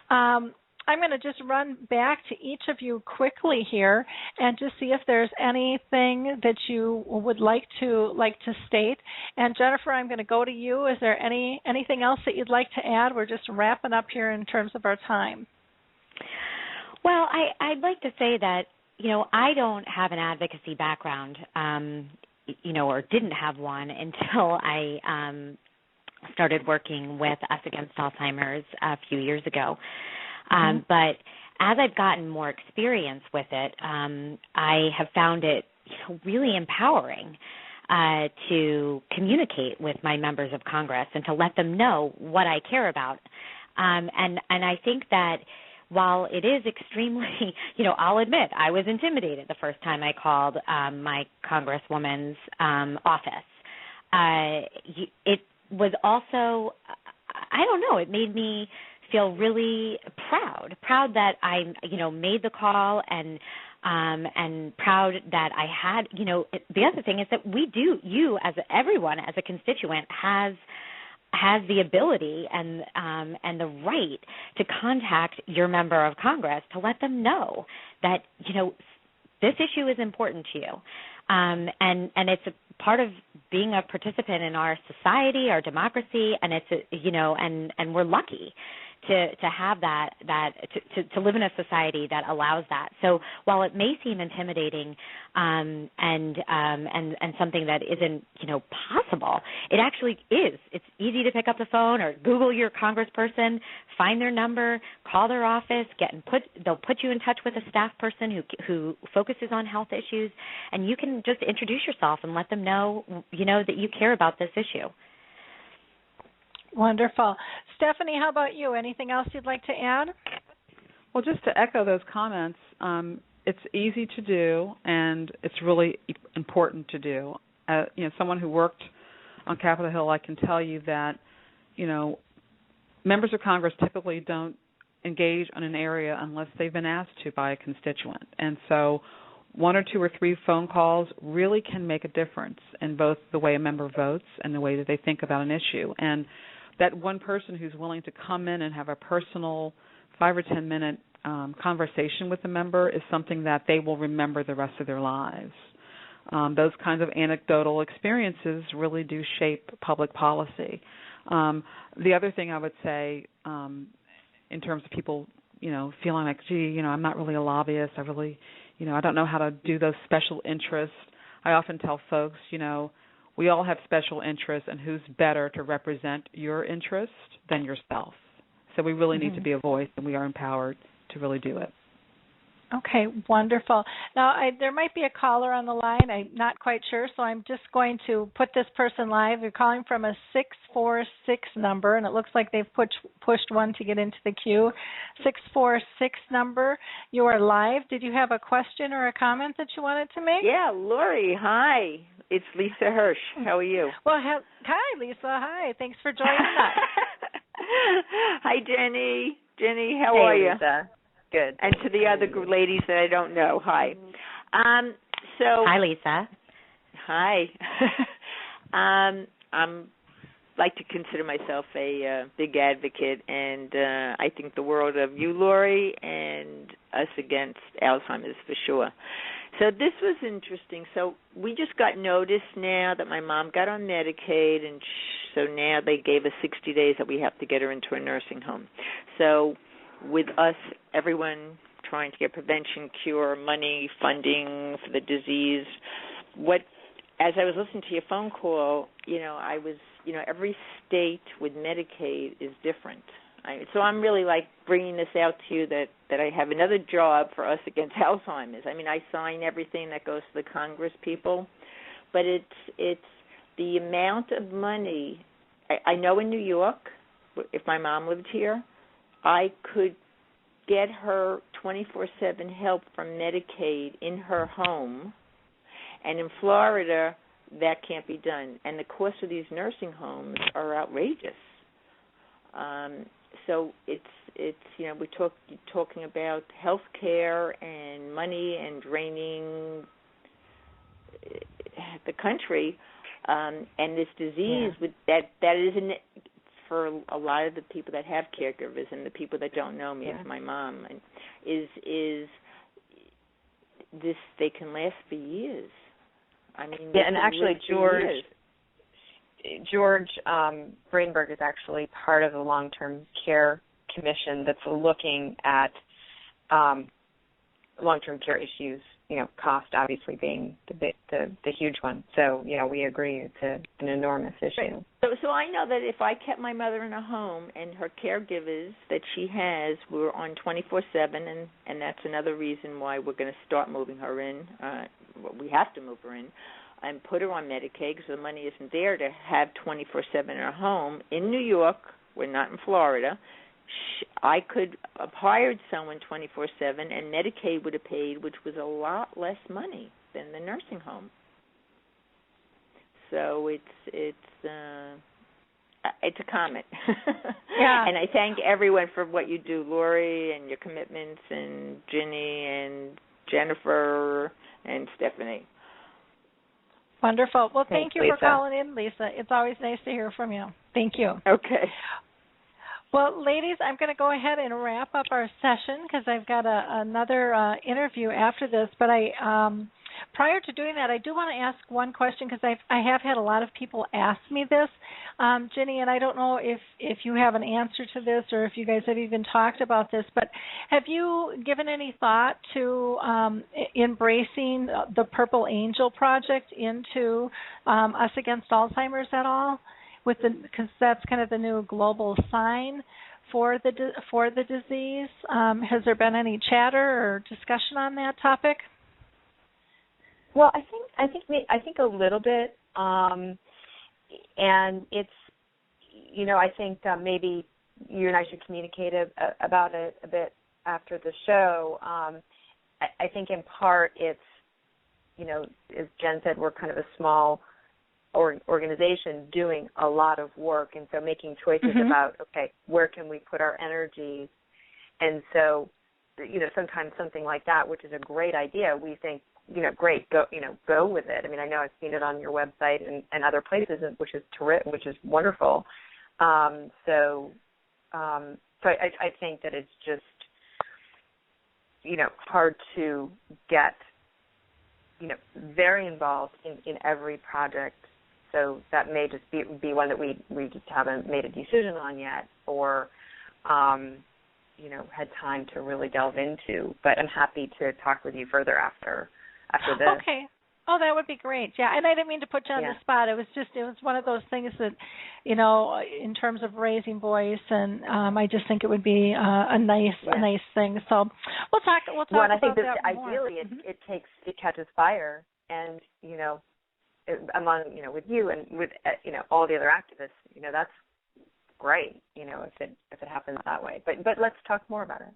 I'm going to just run back to each of you quickly here and just see if there's anything that you would like to state. And Jennifer, I'm going to go to you. Is there anything else that you'd like to add? We're just wrapping up here in terms of our time. Well, I'd like to say that, I don't have an advocacy background, or didn't have one until I started working with Us Against Alzheimer's a few years ago. But as I've gotten more experience with it, I have found it really empowering to communicate with my members of Congress and to let them know what I care about. And I think that while it is extremely, I'll admit I was intimidated the first time I called my Congresswoman's office. It was also, I don't know, it made me feel really proud that I, made the call and proud that I had, the other thing is that everyone as a constituent has the ability and the right to contact your member of Congress to let them know that, this issue is important to you. And it's a part of being a participant in our society, our democracy, and it's and we're lucky to have that to live in a society that allows that. So while it may seem intimidating and something that isn't possible, it actually is. It's easy to pick up the phone or Google your congressperson, find their number, call their office, they'll put you in touch with a staff person who focuses on health issues, and you can just introduce yourself and let them know that you care about this issue. Wonderful. Stepahnie, how about you? Anything else you'd like to add? Well, just to echo those comments, it's easy to do, and it's really important to do. Someone who worked on Capitol Hill, I can tell you that, members of Congress typically don't engage on an area unless they've been asked to by a constituent. And so 1 or 2 or 3 phone calls really can make a difference in both the way a member votes and the way that they think about an issue. And that one person who's willing to come in and have a personal 5 or 10 minute conversation with the member is something that they will remember the rest of their lives. Those kinds of anecdotal experiences really do shape public policy. The other thing I would say in terms of people feeling like, gee, I'm not really a lobbyist. I really, I don't know how to do those special interests. I often tell folks, we all have special interests, and who's better to represent your interest than yourself? So we really need to be a voice, and we are empowered to really do it. Okay, wonderful. Now, there might be a caller on the line. I'm not quite sure, so I'm just going to put this person live. You're calling from a 646 number, and it looks like they've pushed one to get into the queue. 646 number. You are live. Did you have a question or a comment that you wanted to make? Yeah, Lori, hi. It's Lisa Hirsch. How are you? Well, hi, Lisa. Hi. Thanks for joining us. Hi, Jenny. Jenny, how are you? Lisa. Good. And to the other ladies that I don't know, hi. Hi, Lisa. Hi. I'm like to consider myself a big advocate, and I think the world of you, Lori, and Us Against Alzheimer's for sure. So this was interesting. So we just got notice now that my mom got on Medicaid, and so now they gave us 60 days that we have to get her into a nursing home. So with us, everyone trying to get prevention, cure, money, funding for the disease, as I was listening to your phone call, I was, every state with Medicaid is different. So I'm really like bringing this out to you that I have another job for Us Against Alzheimer's. I mean, I sign everything that goes to the Congress people, but it's the amount of money. I know in New York, if my mom lived here, I could get her 24/7 help from Medicaid in her home, and in Florida, that can't be done. And the cost of these nursing homes are outrageous. So it's we're talking about health care and money and draining the country, and this disease with that isn't for a lot of the people that have caregivers and the people that don't know me, as my mom, is this, they can last for years. I mean, and actually George Brainberg is actually part of the long-term care commission that's looking at long-term care issues, cost obviously being the huge one. So, we agree it's an enormous issue. So I know that if I kept my mother in a home and her caregivers that she has were on 24/7, and that's another reason why we're going to start moving her in. We have to move her in and put her on Medicaid because the money isn't there to have 24/7 in her home. In New York, we're not in Florida, I could have hired someone 24/7, and Medicaid would have paid, which was a lot less money than the nursing home. So it's a comment. Yeah. And I thank everyone for what you do, Lori, and your commitments, and Ginny, and Jennifer, and Stepahnie. Wonderful. Well, thank you Lisa. for calling in, Lisa. It's always nice to hear from you. Thank you. Okay. Well, ladies, I'm going to go ahead and wrap up our session because I've got another interview after this. But prior to doing that, I do want to ask one question because I have had a lot of people ask me this, Ginny, and I don't know if you have an answer to this or if you guys have even talked about this, but have you given any thought to embracing the Purple Angel Project into Us Against Alzheimer's at all? Because that's kind of the new global sign for the disease. Has there been any chatter or discussion on that topic? Well, I think a little bit, and it's, I think maybe you and I should communicate about it a bit after the show. I think in part it's, as Jen said, we're kind of a small organization doing a lot of work, and so making choices about, okay, where can we put our energies? And so, sometimes something like that, which is a great idea, we think, great, go with it. I mean, I know I've seen it on your website and other places, which is terrific, which is wonderful. So I think that it's just, hard to get, very involved in every project. So that may just be one that we just haven't made a decision on yet, or had time to really delve into. But I'm happy to talk with you further after this. Okay. Oh, that would be great. Yeah, and I didn't mean to put you on the spot. It was one of those things that, in terms of raising voice, and I just think it would be a nice thing. So we'll talk and about I think that more. Ideally it catches fire, and among with you and with all the other activists, that's great. If it happens that way. But let's talk more about it.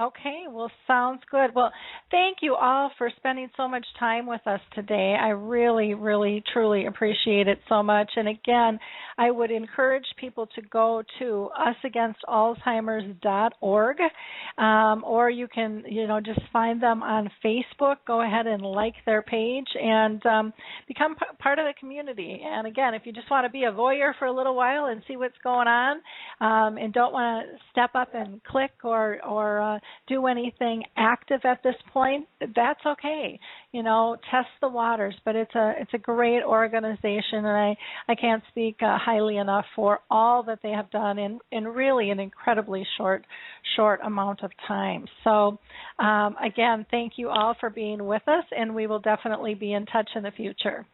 Okay, well, sounds good. Well, thank you all for spending so much time with us today. I really, really, truly appreciate it so much. And again, I would encourage people to go to USAgainstAlzheimer's.org, or you can, just find them on Facebook. Go ahead and like their page and become part of the community. And again, if you just want to be a voyeur for a little while and see what's going on, and don't want to step up and click or do anything active at this point, that's okay. Test the waters, but it's a great organization, and I can't speak highly enough for all that they have done in really an incredibly short amount of time. So again, thank you all for being with us, and we will definitely be in touch in the future.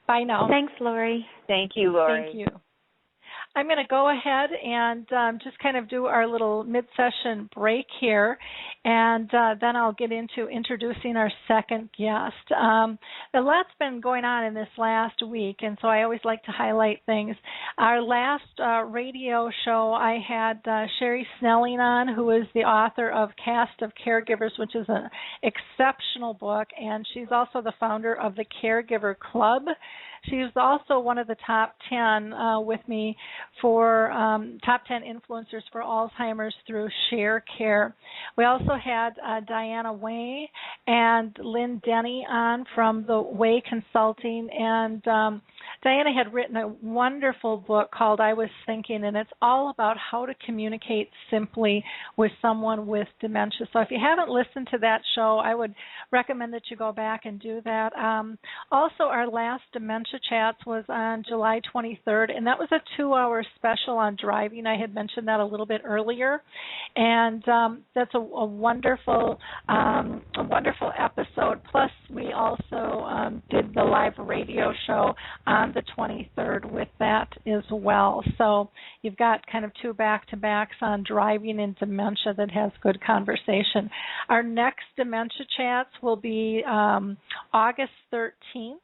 Bye now. Thanks, Lori. Thank you, Lori. Thank you. I'm going to go ahead and just kind of do our little mid-session break here, and then I'll get into introducing our second guest. A lot's been going on in this last week, and so I always like to highlight things. Our last radio show, I had Sherry Snelling on, who is the author of Cast of Caregivers, which is an exceptional book, and she's also the founder of the Caregiver Club. She's also one of the top 10 with me for top 10 influencers for Alzheimer's through Share Care. We also had Diana Way and Lynn Denny on from the Way Consulting, and Diana had written a wonderful book called I Was Thinking, and it's all about how to communicate simply with someone with dementia. So if you haven't listened to that show, I would recommend that you go back and do that. Also, our last Dementia Chats was on July 23rd, and that was a 2-hour special on driving. I had mentioned that a little bit earlier, and that's a wonderful episode. Plus, we also did the live radio show on the 23rd with that as well. So you've got kind of 2 back-to-backs on driving and dementia that has good conversation. Our next Dementia Chats will be August 13th.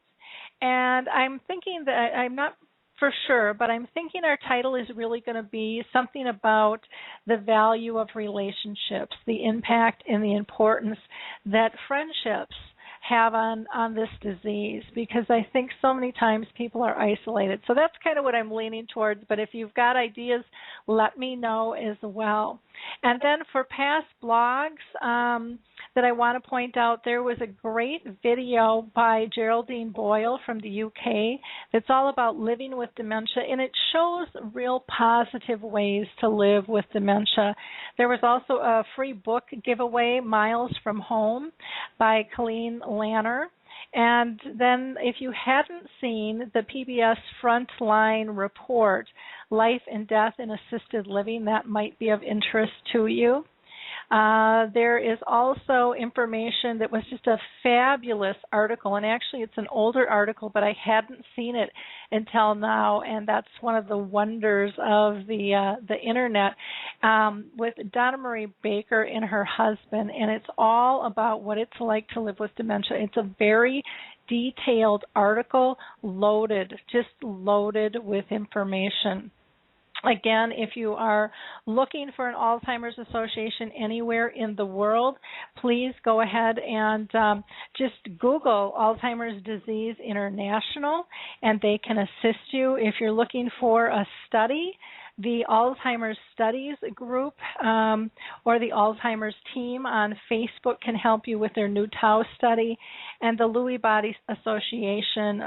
And I'm thinking that, I'm not for sure, but I'm thinking our title is really going to be something about the value of relationships, the impact and the importance that friendships have on this disease, because I think so many times people are isolated. So that's kind of what I'm leaning towards, but if you've got ideas, let me know as well. And then for past blogs that I want to point out, there was a great video by Geraldine Boyle from the UK that's all about living with dementia, and it shows real positive ways to live with dementia. There was also a free book giveaway, Miles from Home, by Colleen Lanner. And then if you hadn't seen the PBS Frontline report, Life and Death in Assisted Living, that might be of interest to you. There is also information that was just a fabulous article, and actually it's an older article, but I hadn't seen it until now, and that's one of the wonders of the Internet, with Donna Marie Baker and her husband, and it's all about what it's like to live with dementia. It's a very detailed article, just loaded with information. Again, if you are looking for an Alzheimer's Association anywhere in the world, please go ahead and just Google Alzheimer's Disease International, and they can assist you. If you're looking for a study, the Alzheimer's Studies group or the Alzheimer's team on Facebook can help you with their new Tau study, and the Lewy Body Association,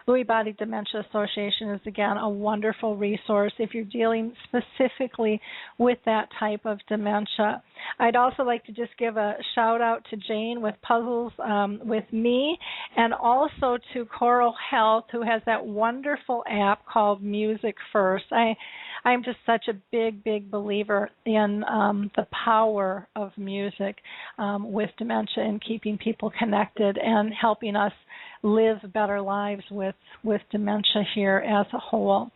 Lewy Body Dementia Association is, again, a wonderful resource if you're dealing specifically with that type of dementia. I'd also like to just give a shout-out to Jane with Puzzles with Me, and also to Coral Health, who has that wonderful app called Music First. I'm just such a big believer in the power of music with dementia and keeping people connected and helping us live better lives with dementia here as a whole.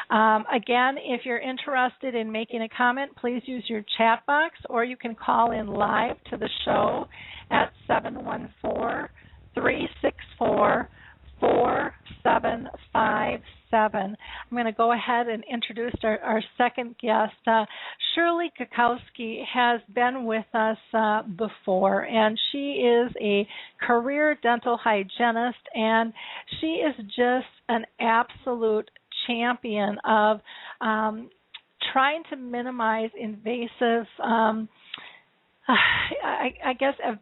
Again, if you're interested in making a comment, please use your chat box, or you can call in live to the show at 714-364-4757. I'm going to go ahead and introduce our second guest. Shirley Gakowski has been with us before, and she is a career dental hygienist, and she is just an absolute champion of trying to minimize invasive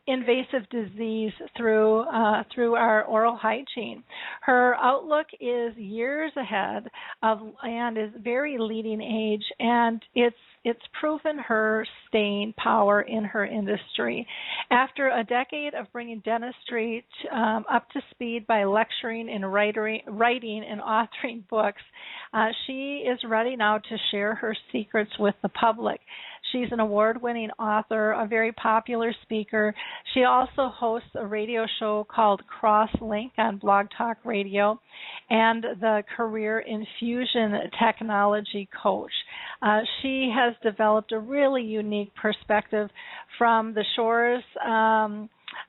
invasive disease through our oral hygiene. Her outlook is years ahead of and is very leading age, and it's proven her staying power in her industry. After a decade of bringing dentistry up to speed by lecturing and writing and authoring books, she is ready now to share her secrets with the public. She's an award-winning author, a very popular speaker. She also hosts a radio show called Crosslink on Blog Talk Radio, and the Career Infusion Technology Coach. She has developed a really unique perspective from the shores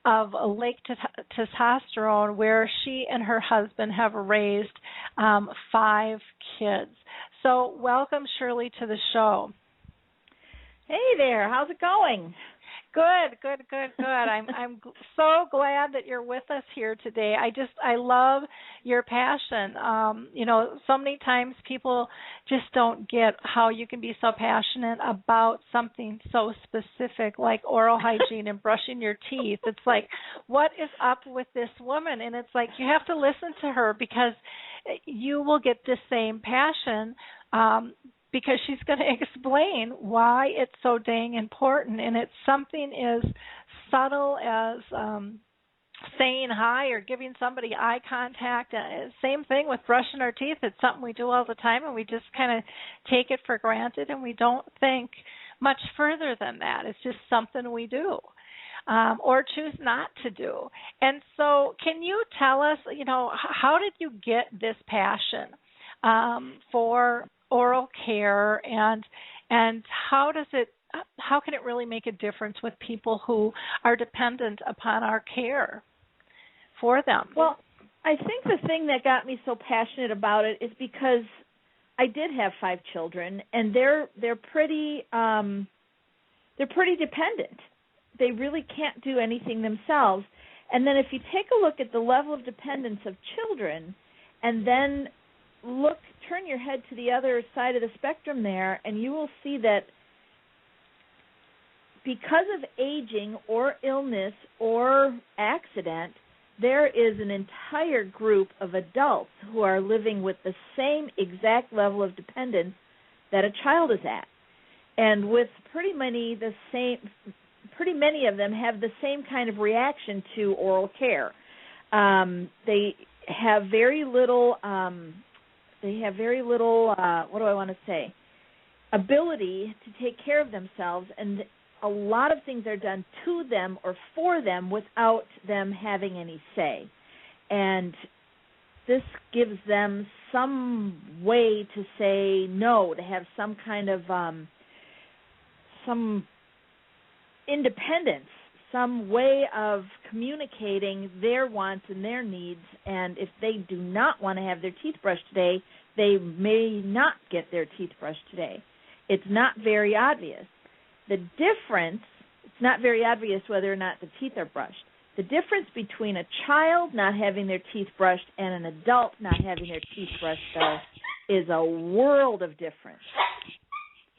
of Lake Testosterone, where she and her husband have raised 5 kids. So welcome, Shirley, to the show. Hey there, how's it going? Good. I'm so glad that you're with us here today. I love your passion. So many times people just don't get how you can be so passionate about something so specific like oral hygiene and brushing your teeth. It's like, what is up with this woman? And it's like, you have to listen to her, because you will get the same passion because she's going to explain why it's so dang important. And it's something as subtle as saying hi or giving somebody eye contact. Same thing with brushing our teeth. It's something we do all the time, and we just kind of take it for granted, and we don't think much further than that. It's just something we do. Or choose not to do. And so can you tell us, how did you get this passion for oral care, and how can it really make a difference with people who are dependent upon our care for them? Well, I think the thing that got me so passionate about it is because I did have 5 children, and they're pretty dependent. They really can't do anything themselves. And then if you take a look at the level of dependence of children, and then turn your head to the other side of the spectrum there, and you will see that because of aging or illness or accident, there is an entire group of adults who are living with the same exact level of dependence that a child is at. And with pretty many of them have the same kind of reaction to oral care. They have very little ability to take care of themselves, and a lot of things are done to them or for them without them having any say. And this gives them some way to say no, to have some kind of some independence, some way of communicating their wants and their needs. And if they do not want to have their teeth brushed today, they may not get their teeth brushed today. It's not very obvious. It's not very obvious whether or not the teeth are brushed. The difference between a child not having their teeth brushed and an adult not having their teeth brushed, though, is a world of difference.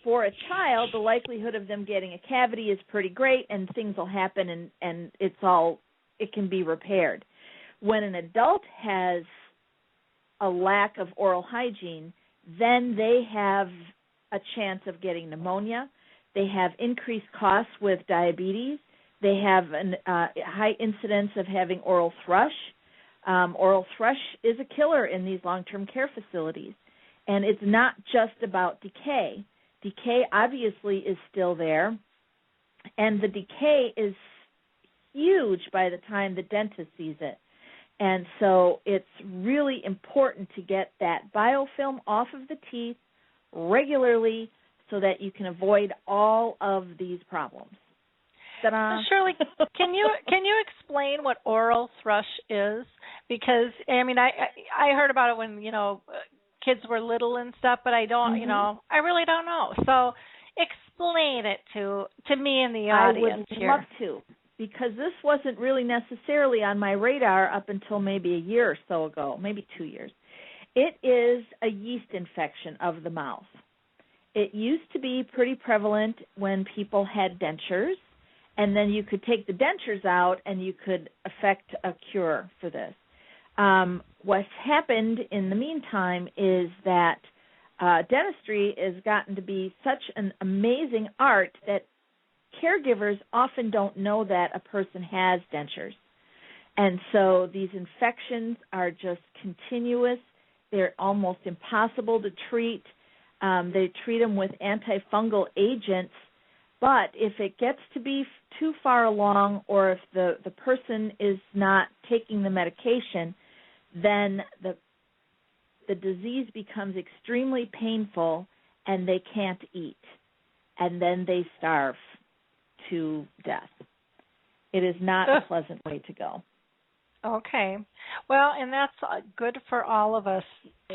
For a child, the likelihood of them getting a cavity is pretty great, and things will happen, and it can be repaired. When an adult has a lack of oral hygiene, then they have a chance of getting pneumonia. They have increased costs with diabetes. They have a high incidence of having oral thrush. Oral thrush is a killer in these long-term care facilities. And it's not just about decay. Decay obviously is still there, and the decay is huge by the time the dentist sees it. And so it's really important to get that biofilm off of the teeth regularly so that you can avoid all of these problems. Ta-da. Shirley, can you explain what oral thrush is? Because I mean, I heard about it when kids were little and stuff, but I don't, I really don't know. So explain it to me and the audience here. I would love to, because this wasn't really necessarily on my radar up until maybe a year or so ago, maybe 2 years. It is a yeast infection of the mouth. It used to be pretty prevalent when people had dentures, and then you could take the dentures out and you could effect a cure for this. What's happened in the meantime is that dentistry has gotten to be such an amazing art that caregivers often don't know that a person has dentures. And so these infections are just continuous. They're almost impossible to treat. They treat them with antifungal agents. But if it gets to be too far along, or if the person is not taking the medication, then the disease becomes extremely painful and they can't eat. And then they starve to death. It is not a pleasant way to go. Okay. Well, and that's good for all of us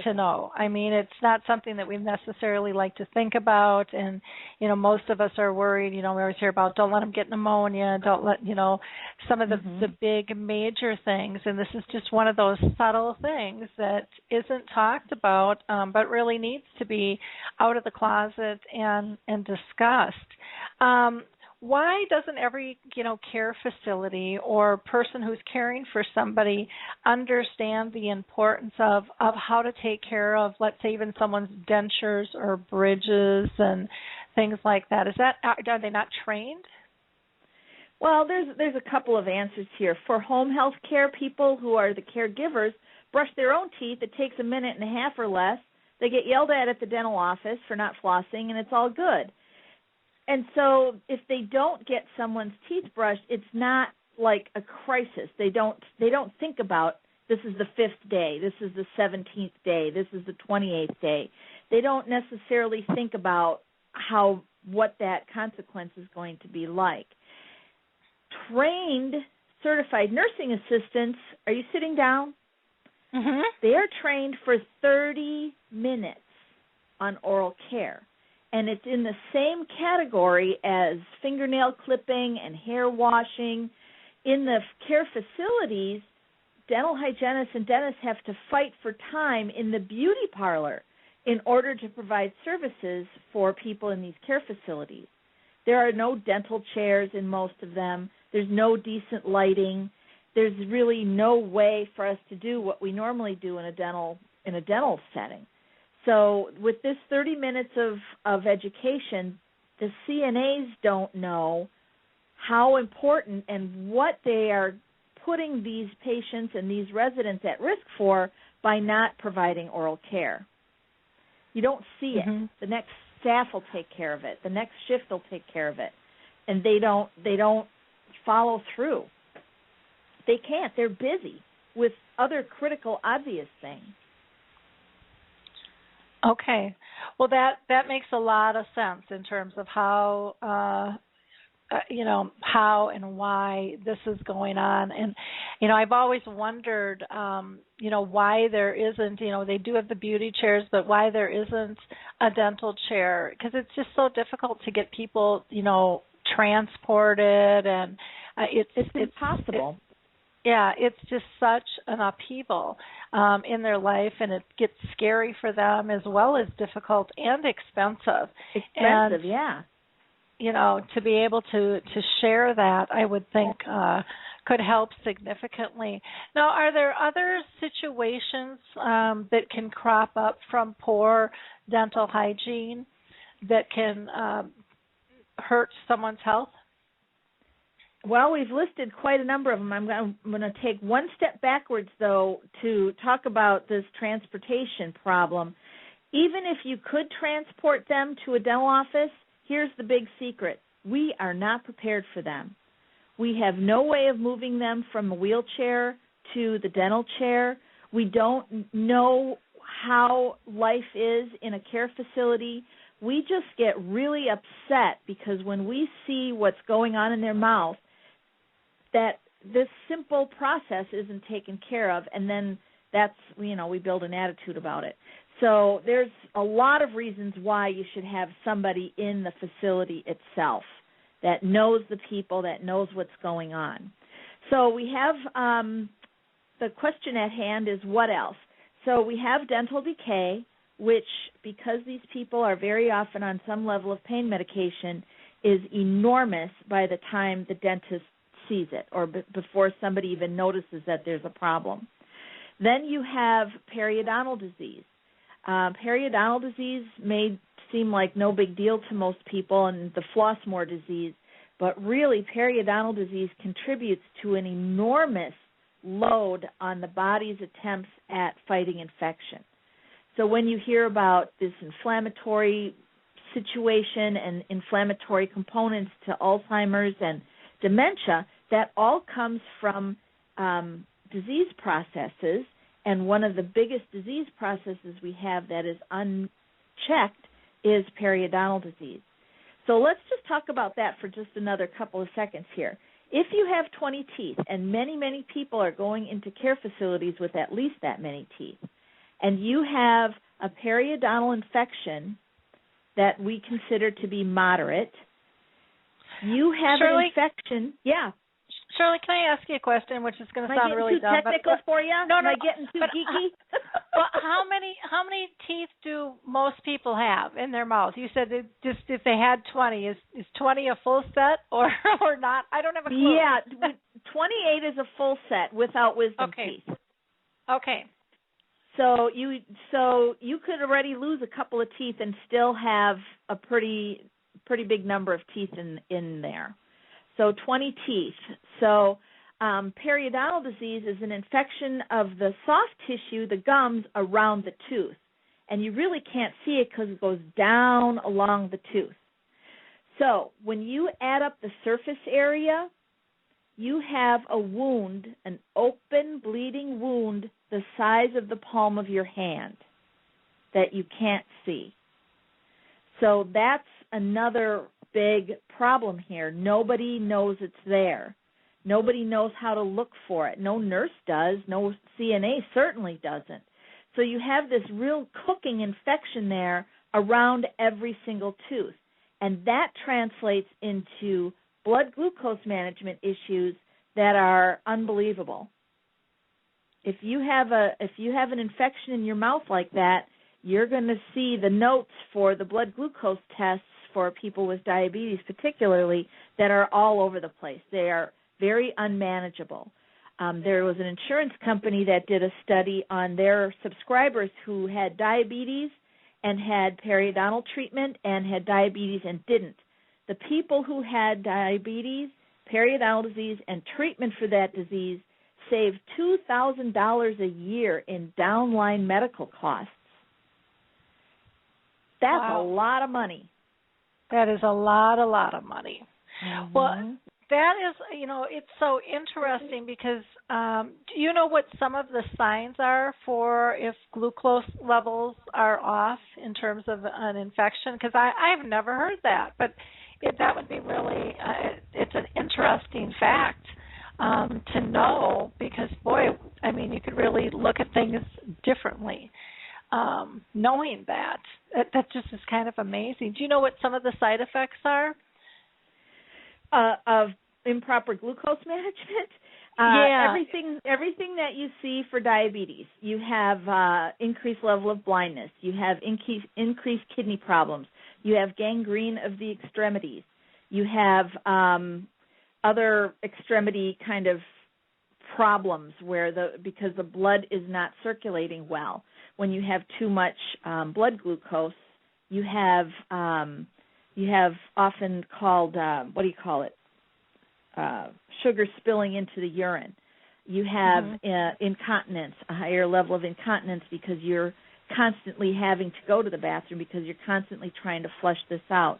to know. I mean, it's not something that we necessarily like to think about, and, most of us are worried, we always hear about don't let them get pneumonia, don't let, some of the big major things, and this is just one of those subtle things that isn't talked about, but really needs to be out of the closet and discussed. Why doesn't every, care facility or person who's caring for somebody understand the importance of how to take care of, let's say, even someone's dentures or bridges and things like that? Are they not trained? Well, there's a couple of answers here. For home health care, people who are the caregivers brush their own teeth. It takes a minute and a half or less. They get yelled at the dental office for not flossing, and it's all good. And so if they don't get someone's teeth brushed, it's not like a crisis. They don't think about this is the 5th day, this is the 17th day, this is the 28th day. They don't necessarily think about what that consequence is going to be like. Trained, certified nursing assistants, are you sitting down? Mm-hmm. They are trained for 30 minutes on oral care. And it's in the same category as fingernail clipping and hair washing. In the care facilities, dental hygienists and dentists have to fight for time in the beauty parlor in order to provide services for people in these care facilities. There are no dental chairs in most of them. There's no decent lighting. There's really no way for us to do what we normally do in a dental setting. So with this 30 minutes of education, the CNAs don't know how important and what they are putting these patients and these residents at risk for by not providing oral care. You don't see it. Mm-hmm. The next staff will take care of it. The next shift will take care of it. And they don't follow through. They can't. They're busy with other critical, obvious things. Okay. Well, that makes a lot of sense in terms of how, how and why this is going on. And, I've always wondered, why there isn't, they do have the beauty chairs, but why there isn't a dental chair, because it's just so difficult to get people, transported, and it's impossible. It's just such an upheaval in their life, and it gets scary for them as well as difficult and expensive. To be able to share that, I would think could help significantly. Now, are there other situations that can crop up from poor dental hygiene that can hurt someone's health? Well, we've listed quite a number of them. I'm going to take one step backwards, though, to talk about this transportation problem. Even if you could transport them to a dental office, here's the big secret. We are not prepared for them. We have no way of moving them from a wheelchair to the dental chair. We don't know how life is in a care facility. We just get really upset because when we see what's going on in their mouth, that this simple process isn't taken care of, and then that's, we build an attitude about it. So there's a lot of reasons why you should have somebody in the facility itself that knows the people, that knows what's going on. So we have the question at hand is what else? So we have dental decay, which, because these people are very often on some level of pain medication, is enormous by the time the dentist sees it or before somebody even notices that there's a problem. Then you have periodontal disease. Periodontal disease may seem like no big deal to most people, and the Flossmoor disease, but really periodontal disease contributes to an enormous load on the body's attempts at fighting infection. So when you hear about this inflammatory situation and inflammatory components to Alzheimer's and dementia, that all comes from disease processes, and one of the biggest disease processes we have that is unchecked is periodontal disease. So let's just talk about that for just another couple of seconds here. If you have 20 teeth, and many, many people are going into care facilities with at least that many teeth, and you have a periodontal infection that we consider to be moderate, you have Shirley, an infection. Yeah. Shirley, can I ask you a question, which is going to sound really dumb? Am I getting too technical for you? No, Am I getting too geeky? Well, how many teeth do most people have in their mouth? You said that just if they had 20, is 20 a full set or not? I don't have a clue. Yeah, 28 is a full set without wisdom teeth. Okay. So you could already lose a couple of teeth and still have a pretty big number of teeth in there. So 20 teeth. So periodontal disease is an infection of the soft tissue, the gums, around the tooth. And you really can't see it because it goes down along the tooth. So when you add up the surface area, you have a wound, an open, bleeding wound the size of the palm of your hand that you can't see. So that's another big problem here. Nobody knows it's there. Nobody knows how to look for it. No nurse does. No CNA certainly doesn't. So you have this real cooking infection there around every single tooth, and that translates into blood glucose management issues that are unbelievable. If you have an infection in your mouth like that, you're going to see the notes for the blood glucose tests for people with diabetes particularly that are all over the place. They are very unmanageable. There was an insurance company that did a study on their subscribers who had diabetes and had periodontal treatment and had diabetes and didn't. The people who had diabetes, periodontal disease, and treatment for that disease saved $2,000 a year in downline medical costs. That's a lot of money. That is a lot of money. Mm-hmm. Well, that is, it's so interesting because do you know what some of the signs are for if glucose levels are off in terms of an infection? Because I've never heard that, but that would be really, it's an interesting fact to know because, boy, I mean, you could really look at things differently. Knowing that just is kind of amazing. Do you know what some of the side effects are? Of improper glucose management? Everything that you see for diabetes. You have increased level of blindness. You have increased kidney problems. You have gangrene of the extremities. You have other extremity kind of problems because the blood is not circulating well. When you have too much blood glucose, you have often called sugar spilling into the urine. You have incontinence, a higher level of incontinence because you're constantly having to go to the bathroom because you're constantly trying to flush this out.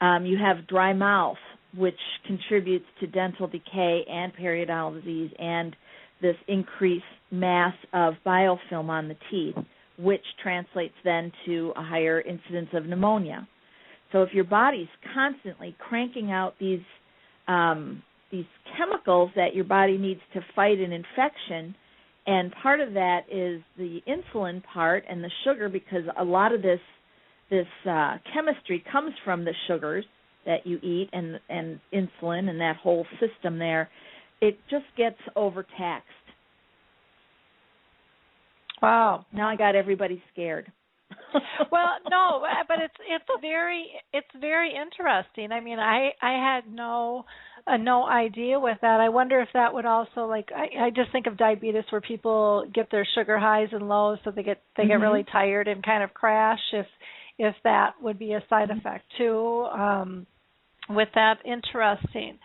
You have dry mouth, which contributes to dental decay and periodontal disease and this increased mass of biofilm on the teeth, which translates then to a higher incidence of pneumonia. So if your body's constantly cranking out these chemicals that your body needs to fight an infection, and part of that is the insulin part and the sugar, because a lot of this chemistry comes from the sugars that you eat and insulin and that whole system there, it just gets overtaxed. Wow. Now I got everybody scared. Well, no, but it's very interesting. I mean, I had no idea with that. I wonder if that would also, like, I just think of diabetes where people get their sugar highs and lows, so they get really tired and kind of crash. If that would be a side effect too. With that, interesting.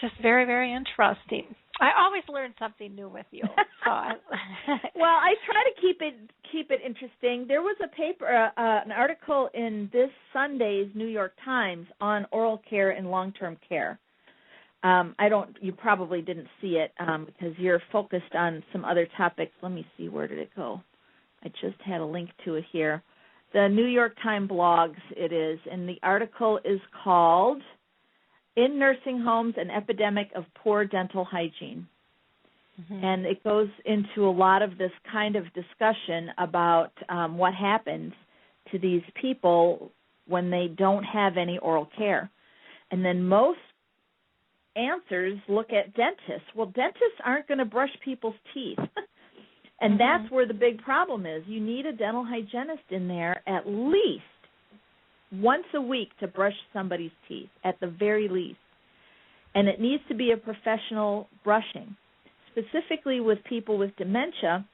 Just very, very interesting. I always learn something new with you. So well, I try to keep it interesting. There was a paper, an article in this Sunday's New York Times on oral care and long-term care. You probably didn't see it because you're focused on some other topics. Let me see, where did it go? I just had a link to it here. The New York Times blogs it is, and the article is called "In Nursing Homes, an Epidemic of Poor Dental Hygiene." Mm-hmm. And it goes into a lot of this kind of discussion about what happens to these people when they don't have any oral care. And then most answers look at dentists. Well, dentists aren't going to brush people's teeth. And that's where the big problem is. You need a dental hygienist in there at least once a week to brush somebody's teeth, at the very least. And it needs to be a professional brushing. Specifically with people with dementia,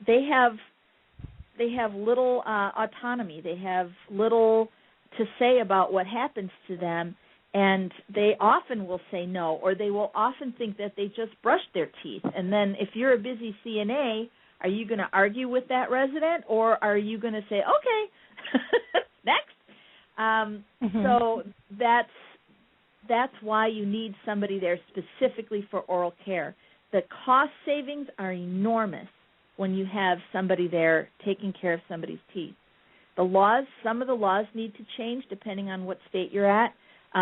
they have little autonomy. They have little to say about what happens to them, and they often will say no, or they will often think that they just brushed their teeth. And then if you're a busy CNA, are you going to argue with that resident, or are you going to say, okay, next? So that's why you need somebody there specifically for oral care. The cost savings are enormous when you have somebody there taking care of somebody's teeth. Some of the laws need to change depending on what state you're at.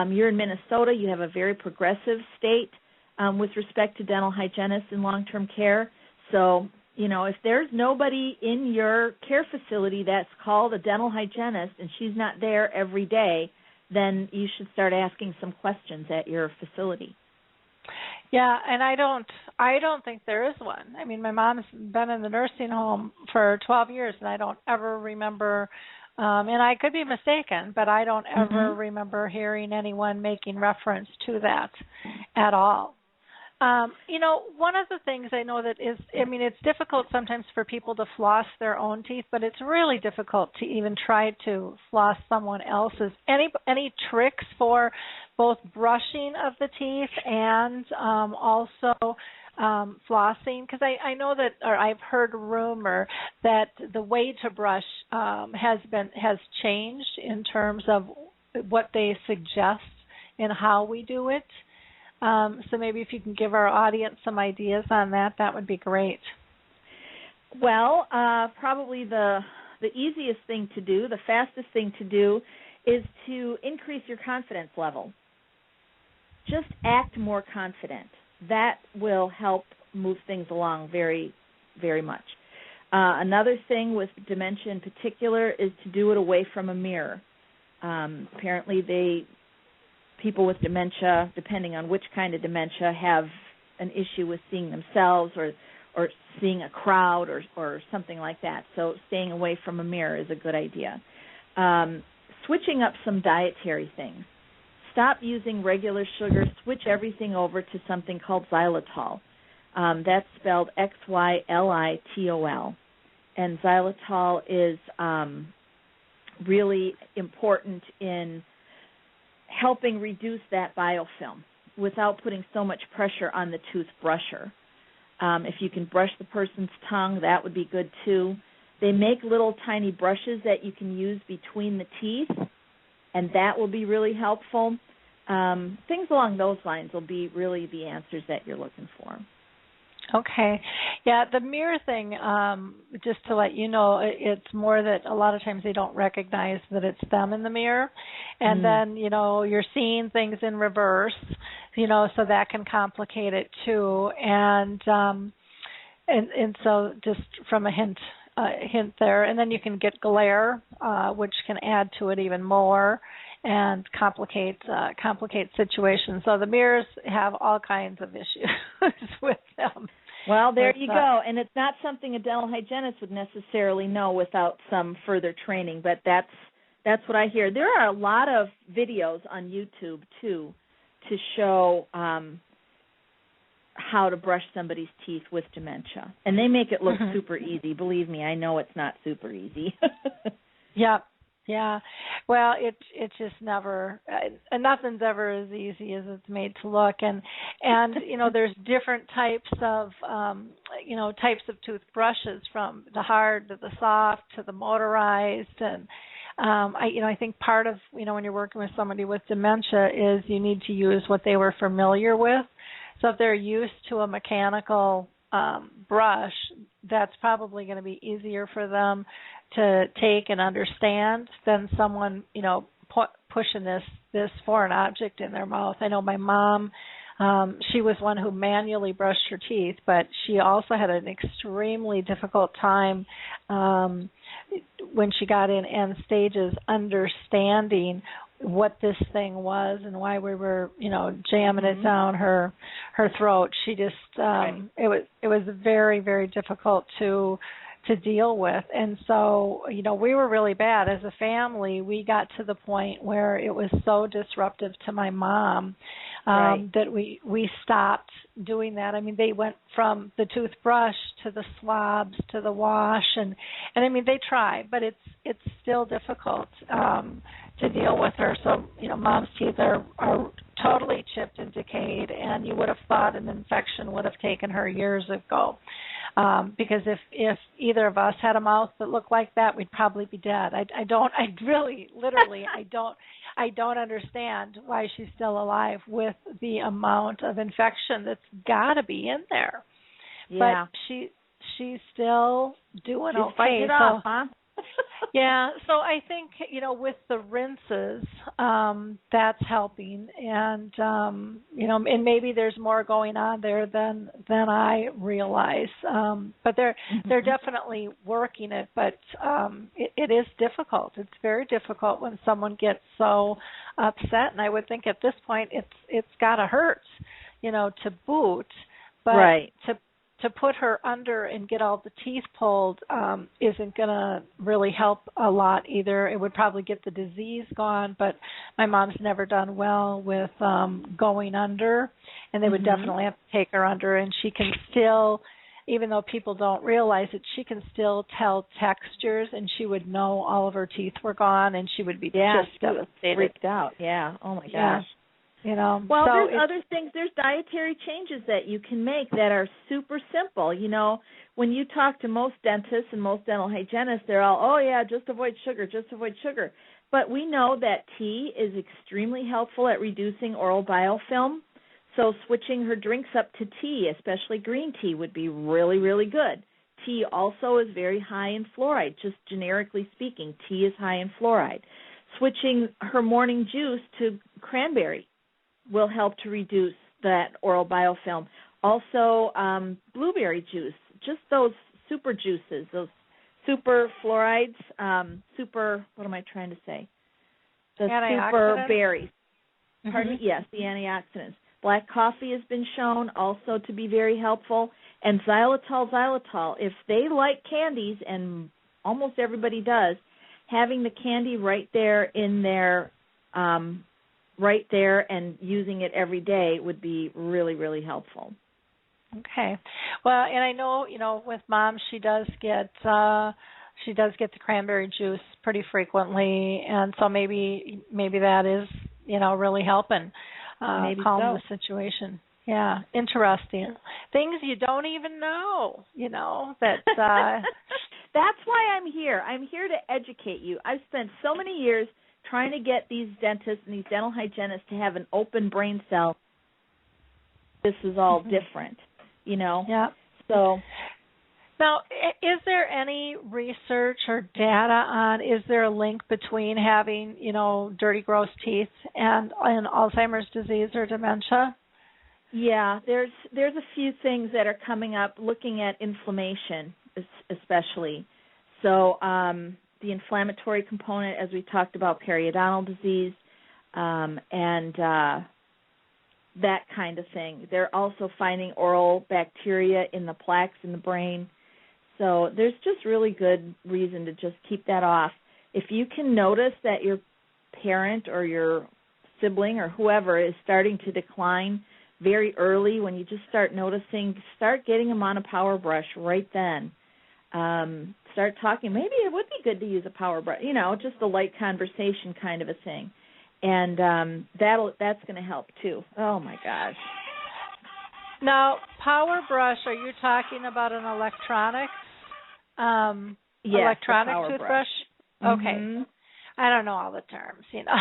You're in Minnesota. You have a very progressive state with respect to dental hygienists in long-term care. So, if there's nobody in your care facility that's called a dental hygienist and she's not there every day, then you should start asking some questions at your facility. Yeah, and I don't think there is one. I mean, my mom's been in the nursing home for 12 years, and I don't ever remember, and I could be mistaken, but I don't ever remember hearing anyone making reference to that at all. One of the things I know that is, it's difficult sometimes for people to floss their own teeth, but it's really difficult to even try to floss someone else's. Any tricks for both brushing of the teeth and also flossing? Because I know that, or I've heard rumor that the way to brush has changed in terms of what they suggest and how we do it. So maybe if you can give our audience some ideas on that, that would be great. Well, probably the easiest thing to do, the fastest thing to do, is to increase your confidence level. Just act more confident. That will help move things along very, very much. Another thing with dementia in particular is to do it away from a mirror. Apparently people with dementia, depending on which kind of dementia, have an issue with seeing themselves or seeing a crowd or something like that. So staying away from a mirror is a good idea. Switching up some dietary things. Stop using regular sugar. Switch everything over to something called xylitol. That's spelled Xylitol. And xylitol is really important in helping reduce that biofilm without putting so much pressure on the tooth brusher. If you can brush the person's tongue, that would be good too. They make little tiny brushes that you can use between the teeth, and that will be really helpful. Things along those lines will be really the answers that you're looking for. Okay. Yeah, the mirror thing, just to let you know, it's more that a lot of times they don't recognize that it's them in the mirror. And then, you're seeing things in reverse, so that can complicate it too. And so just from a hint there. And then you can get glare, which can add to it even more and complicate situations. So the mirrors have all kinds of issues with them. Well, there you go. And it's not something a dental hygienist would necessarily know without some further training, but that's what I hear. There are a lot of videos on YouTube, too, to show how to brush somebody's teeth with dementia. And they make it look super easy. Believe me, I know it's not super easy. Yep. Yeah, well, it's just never, nothing's ever as easy as it's made to look, and there's different types of toothbrushes, from the hard to the soft to the motorized, and I think part of when you're working with somebody with dementia is you need to use what they were familiar with. So if they're used to a mechanical brush, that's probably going to be easier for them to take and understand than someone, pushing this foreign object in their mouth. I know my mom, she was one who manually brushed her teeth, but she also had an extremely difficult time when she got in end stages understanding what this thing was and why we were, jamming it down her throat. She just, it was very, very difficult to deal with. And so, we were really bad. As a family, we got to the point where it was so disruptive to my mom that we stopped doing that. I mean, they went from the toothbrush to the swabs to the wash, and I mean, they try, but it's still difficult to deal with her. So, mom's teeth are totally chipped and decayed, and you would have thought an infection would have taken her years ago. Because if either of us had a mouth that looked like that, we'd probably be dead. I don't understand why she's still alive with the amount of infection that's got to be in there. Yeah. But she's still doing she's okay. Fighting it off, huh? Yeah, so I think, with the rinses, that's helping, and and maybe there's more going on there than I realize. But they're definitely working it, but it is difficult. It's very difficult when someone gets so upset, and I would think at this point it's got to hurt, to boot, but to put her under and get all the teeth pulled isn't going to really help a lot either. It would probably get the disease gone, but my mom's never done well with going under, and they would definitely have to take her under, and she can still, even though people don't realize it, she can still tell textures, and she would know all of her teeth were gone, and she would be just devastated. Freaked out, oh my gosh. Well, so there's other things. There's dietary changes that you can make that are super simple. When you talk to most dentists and most dental hygienists, they're all, just avoid sugar, just avoid sugar. But we know that tea is extremely helpful at reducing oral biofilm. So switching her drinks up to tea, especially green tea, would be really, really good. Tea also is very high in fluoride, just generically speaking. Tea is high in fluoride. Switching her morning juice to cranberry will help to reduce that oral biofilm. Also, blueberry juice, just those super juices, those super fluorides, what am I trying to say? The super berries. Pardon me? Yes, the antioxidants. Black coffee has been shown also to be very helpful. And xylitol, if they like candies, and almost everybody does, having the candy right there in their right there and using it every day would be really, really helpful. Okay. Well, and I know, with Mom, she does get the cranberry juice pretty frequently, and so maybe that is, really helping calm the situation. Yeah, interesting. Things you don't even know, that That's why I'm here. I'm here to educate you. I've spent so many years trying to get these dentists and these dental hygienists to have an open brain cell. This is all different, you know? Yeah. So now, is there any research or data on, is there a link between having, you know, dirty, gross teeth and Alzheimer's disease or dementia? Yeah, there's a few things that are coming up looking at inflammation especially. So the inflammatory component, as we talked about, periodontal disease, and that kind of thing. They're also finding oral bacteria in the plaques in the brain. So there's just really good reason to just keep that off. If you can notice that your parent or your sibling or whoever is starting to decline very early, when you just start noticing, start getting them on a power brush right then. Start talking. Maybe it would be good to use a power brush, you know, just a light conversation kind of a thing. And that's going to help too. Oh, my gosh. Now, power brush, are you talking about an electronic? Yes, electronic toothbrush? Okay. Mm-hmm. I don't know all the terms, you know.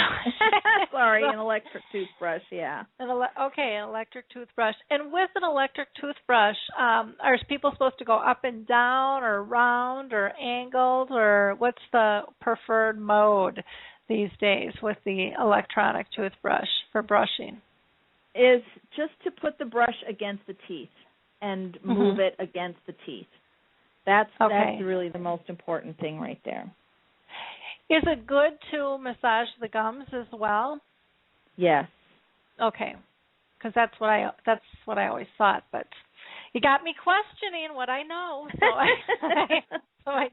Sorry, an electric toothbrush, yeah. An electric toothbrush. And with an electric toothbrush, are people supposed to go up and down or round or angled, or what's the preferred mode these days with the electronic toothbrush for brushing? Is just to put the brush against the teeth and move it against the teeth. That's really the most important thing right there. Is it good to massage the gums as well? Yes. Okay, because that's what I always thought. But you got me questioning what I know, so I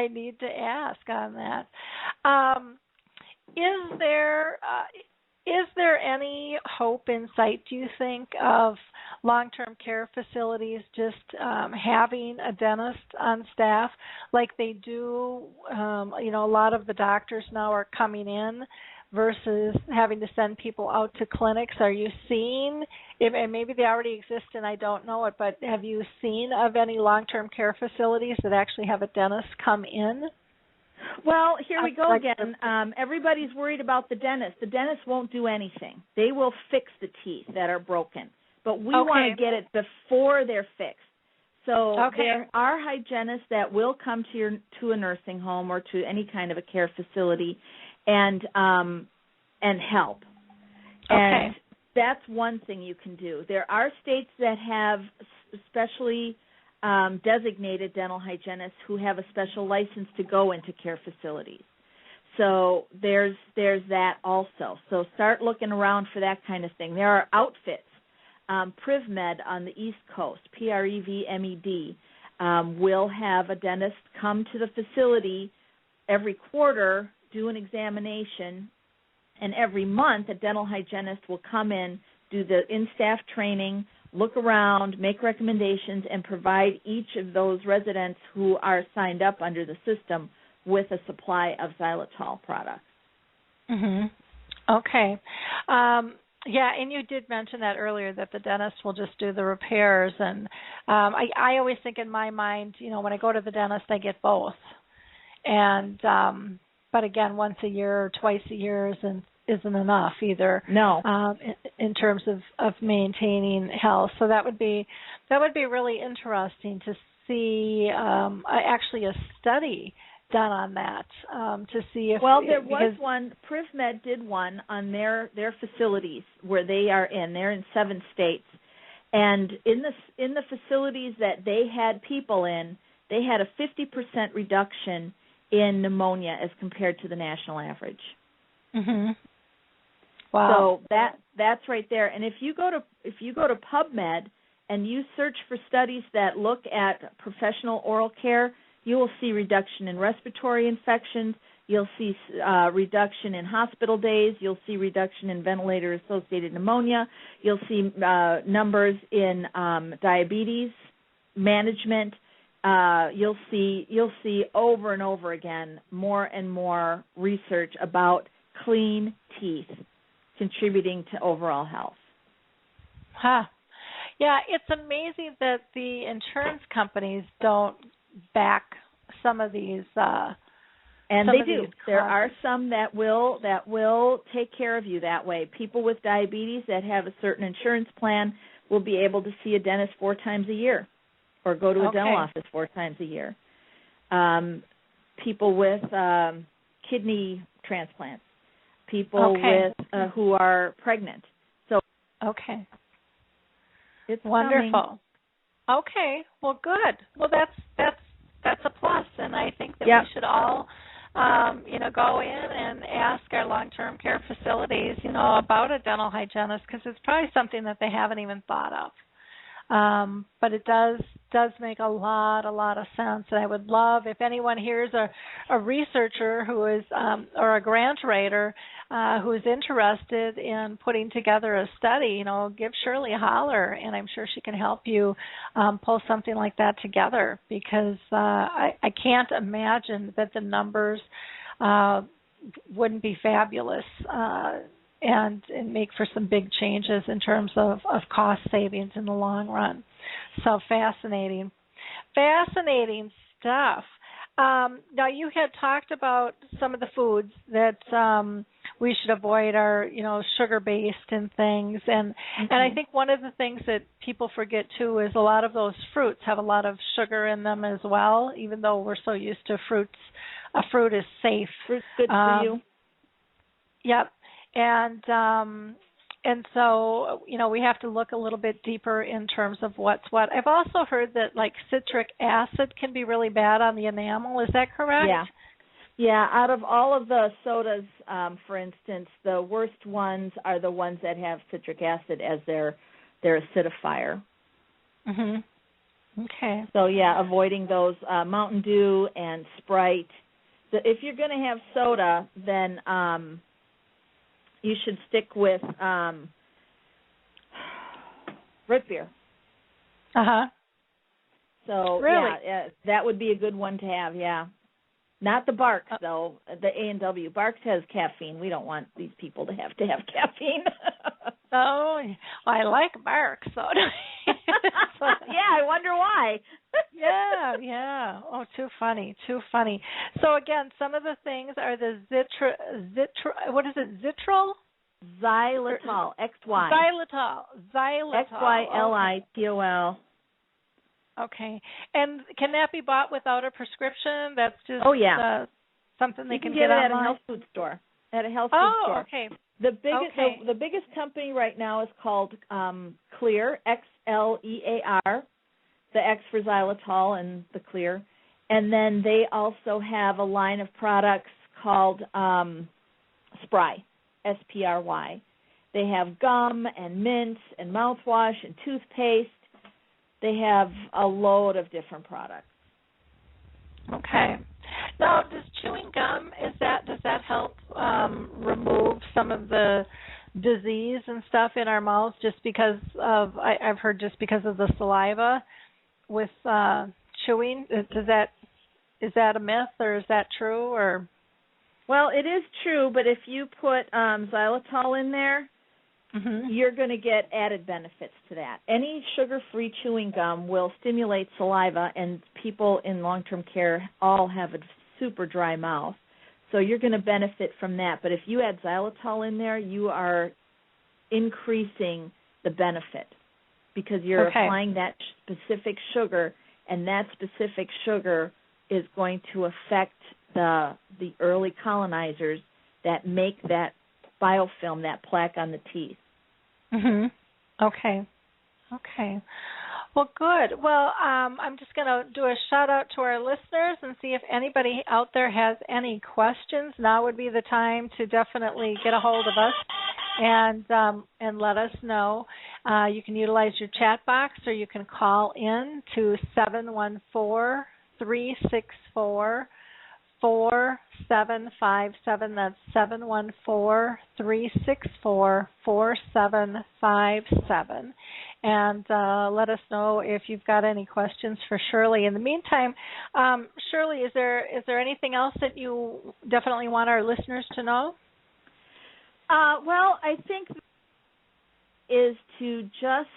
need to ask on that. Is there any hope in sight, do you think, of long-term care facilities just having a dentist on staff like they do? You know, a lot of the doctors now are coming in versus having to send people out to clinics. Are you seeing, and maybe they already exist and I don't know it, but have you seen of any long-term care facilities that actually have a dentist come in? Well, here we go again. Everybody's worried about the dentist. The dentist won't do anything. They will fix the teeth that are broken. But we want to get it before they're fixed. So there are hygienists that will come to a nursing home or to any kind of a care facility and help. And that's one thing you can do. There are states that have especially designated dental hygienists who have a special license to go into care facilities. So there's that also. So start looking around for that kind of thing. There are outfits. PrivMed on the East Coast, PREVMED, will have a dentist come to the facility every quarter, do an examination, and every month a dental hygienist will come in, do the in-staff training, look around, make recommendations, and provide each of those residents who are signed up under the system with a supply of xylitol products. Okay. Yeah, and you did mention that earlier, that the dentist will just do the repairs. And I always think in my mind, you know, when I go to the dentist, I get both. And but again, once a year or twice a year isn't enough either. No. In terms of maintaining health. So that would be really interesting to see actually a study done on that to see if. Well, there was one. PrivMed did one on their facilities where they are in. They're in 7 states, and in the facilities that they had people in, they had a 50% reduction in pneumonia as compared to the national average. Wow. So that's right there. And if you go to PubMed and you search for studies that look at professional oral care, you will see reduction in respiratory infections. You'll see reduction in hospital days. You'll see reduction in ventilator-associated pneumonia. You'll see numbers in diabetes management. You'll see over and over again more and more research about clean teeth contributing to overall health. Yeah, it's amazing that the insurance companies don't back some of these. And they do. There are some that will take care of you that way. People with diabetes that have a certain insurance plan will be able to see a dentist 4 times a year, or go to a dental office 4 times a year. People with kidney transplants, people with who are pregnant. So it's wonderful. Coming. Okay, well, good. Well, that's a plus, and I think that we should all, go in and ask our long-term care facilities, about a dental hygienist, because it's probably something that they haven't even thought of. But it does make a lot of sense, and I would love if anyone here is a researcher who is or a grant writer who is interested in putting together a study. Give Shirley a holler, and I'm sure she can help you pull something like that together, because I can't imagine that the numbers wouldn't be fabulous. And make for some big changes in terms of cost savings in the long run. So fascinating stuff. Now, you had talked about some of the foods that we should avoid are, sugar-based and things. And I think one of the things that people forget, too, is a lot of those fruits have a lot of sugar in them as well, even though we're so used to fruits. A fruit is safe. Fruit's good for you. Yep. And so, we have to look a little bit deeper in terms of what's what. I've also heard that, like, citric acid can be really bad on the enamel. Is that correct? Yeah. Out of all of the sodas, for instance, the worst ones are the ones that have citric acid as their acidifier. Okay. So, avoiding those Mountain Dew and Sprite. If you're going to have soda, then you should stick with root beer. So really? That would be a good one to have. Not the Barks though. The A&W Barks has caffeine. We don't want these people to have caffeine. Oh, I like Barks soda. I wonder why. Yeah. Oh, too funny. So again, some of the things are the what is it? Xylitol? Xylitol. XY. Xylitol. XYLITOL. Okay. And can that be bought without a prescription? That's just something they can get at online? a health food store. At a health food store. Oh, okay. The biggest company right now is called Clear, XLEAR, the X for xylitol and the Clear. And then they also have a line of products called Spry, SPRY. They have gum and mints and mouthwash and toothpaste. They have a load of different products. Okay. Now, does chewing gum, does that help remove some of the disease and stuff in our mouths just because of, I've heard just because of the saliva with chewing? Is that a myth, or is that true? Or? Well, it is true, but if you put xylitol in there, you're going to get added benefits to that. Any sugar-free chewing gum will stimulate saliva, and people in long-term care all have a super dry mouth. So you're going to benefit from that. But if you add xylitol in there, you are increasing the benefit because you're applying that specific sugar, and that specific sugar is going to affect the early colonizers that make that biofilm, that plaque on the teeth. Okay. Well, good. Well, I'm just going to do a shout-out to our listeners and see if anybody out there has any questions. Now would be the time to definitely get a hold of us and let us know. You can utilize your chat box, or you can call in to 714-364-4757. That's 714-364-4757. And let us know if you've got any questions for Shirley. In the meantime, Shirley, is there anything else that you definitely want our listeners to know? Well, I think is to just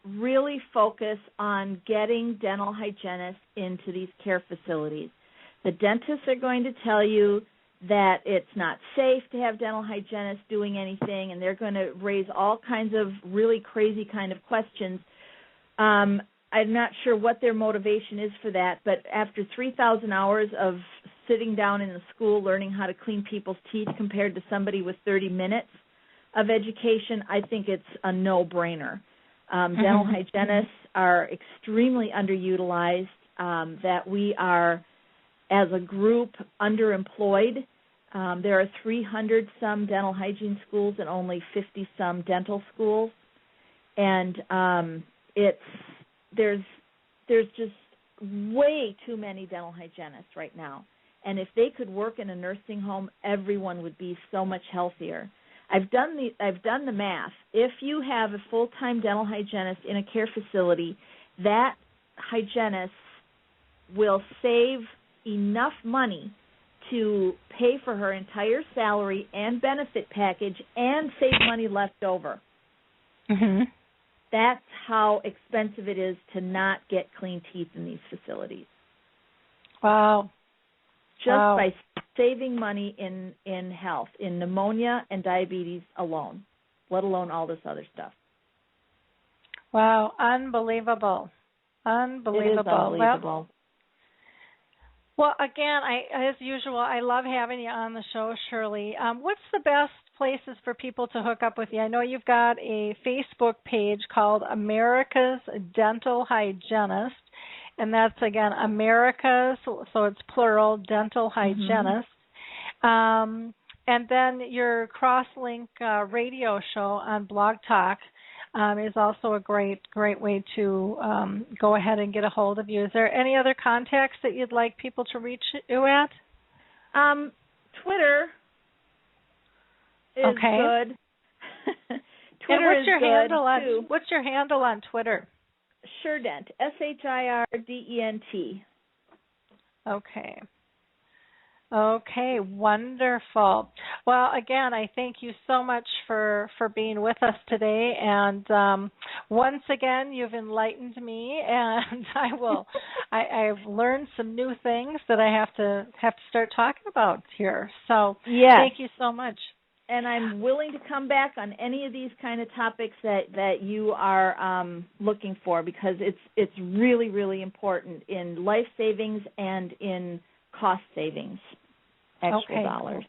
really focus on getting dental hygienists into these care facilities. The dentists are going to tell you that it's not safe to have dental hygienists doing anything, and they're going to raise all kinds of really crazy kind of questions. I'm not sure what their motivation is for that, but after 3,000 hours of sitting down in the school learning how to clean people's teeth compared to somebody with 30 minutes of education, I think it's a no-brainer. Dental hygienists are extremely underutilized, that we are, as a group, underemployed. There are 300-some dental hygiene schools and only 50-some dental schools. And there's just way too many dental hygienists right now. And if they could work in a nursing home, everyone would be so much healthier. I've done the math. If you have a full-time dental hygienist in a care facility, that hygienist will save enough money to pay for her entire salary and benefit package and save money left over. Mm-hmm. That's how expensive it is to not get clean teeth in these facilities. Wow. Just by saving money in health, in pneumonia and diabetes alone, let alone all this other stuff. Wow, unbelievable. Unbelievable. It is unbelievable. Well, again, as usual, I love having you on the show, Shirley. What's the best places for people to hook up with you? I know you've got a Facebook page called America's Dental Hygienist, and that's, again, America's, so it's plural, dental hygienist. And then your Crosslink radio show on Blog Talk is also a great way to go ahead and get a hold of you. Is there any other contacts that you'd like people to reach you at? Twitter is good. Twitter is good, what's your handle on Twitter? Shirdent, SHIRDENT. Okay, wonderful. Well, again, I thank you so much for being with us today, and once again, you've enlightened me, and I've learned some new things that I have to start talking about here. So, Thank you so much. And I'm willing to come back on any of these kind of topics that you are looking for, because it's really, really important in life savings and in cost savings, actual dollars.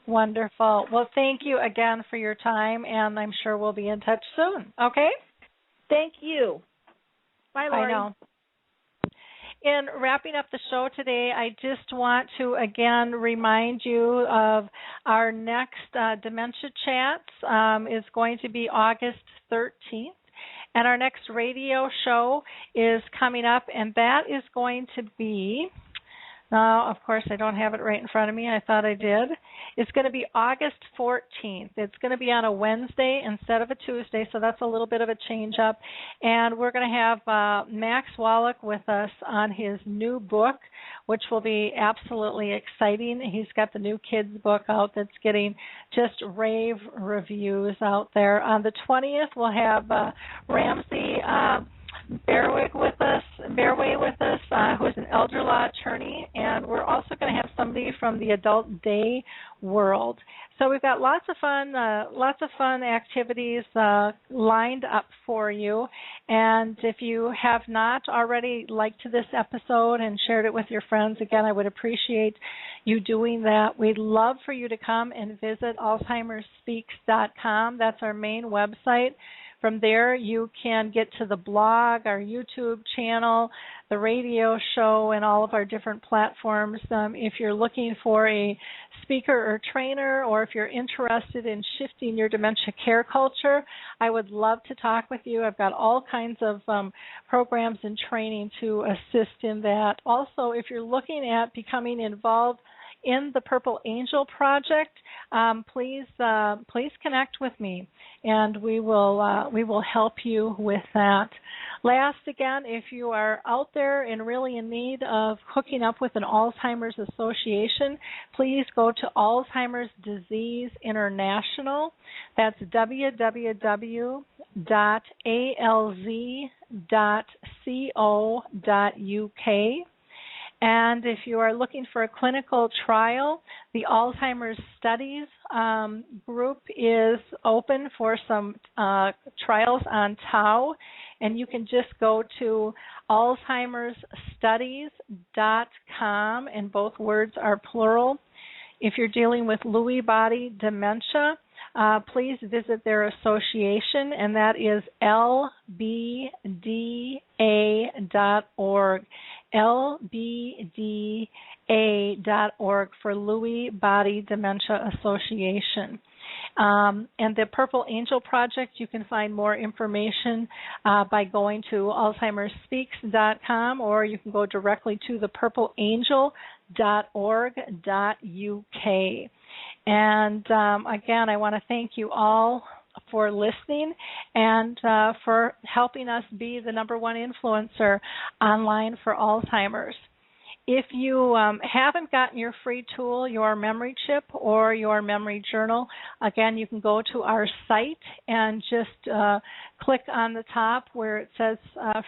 Wonderful. Well, thank you again for your time, and I'm sure we'll be in touch soon. Okay? Thank you. Bye, Lori. I know. In wrapping up the show today, I just want to again remind you of our next Dementia Chats is going to be August 13th. And our next radio show is coming up, and that is going to be, now, of course, I don't have it right in front of me. I thought I did. It's going to be August 14th. It's going to be on a Wednesday instead of a Tuesday, so that's a little bit of a change-up. And we're going to have Max Wallach with us on his new book, which will be absolutely exciting. He's got the new kids book out that's getting just rave reviews out there. On the 20th, we'll have Ramsey Bearway with us, who's an elder law attorney, and we're also going to have somebody from the adult day world. So we've got lots of fun activities lined up for you. And if you have not already liked this episode and shared it with your friends, again, I would appreciate you doing that. We'd love for you to come and visit AlzheimerSpeaks.com. That's our main website. From there, you can get to the blog, our YouTube channel, the radio show, and all of our different platforms. If you're looking for a speaker or trainer, or if you're interested in shifting your dementia care culture, I would love to talk with you. I've got all kinds of programs and training to assist in that. Also, if you're looking at becoming involved in the Purple Angel Project, please connect with me, and we will help you with that. Last, again, if you are out there and really in need of hooking up with an Alzheimer's association, please go to Alzheimer's Disease International. That's www.AAI And if you are looking for a clinical trial, the Alzheimer's Studies group is open for some trials on tau, and you can just go to Alzheimer'sStudies.com, and both words are plural. If you're dealing with Lewy body dementia, please visit their association, and that is lbda.org. lbda.org for Lewy Body Dementia Association. And the Purple Angel Project, you can find more information by going to alzheimersspeaks.com, or you can go directly to thepurpleangel.org.uk. And again, I want to thank you all for listening and for helping us be the number one influencer online for Alzheimer's. If you haven't gotten your free tool, your memory chip or your memory journal, again, you can go to our site and just click on the top where it says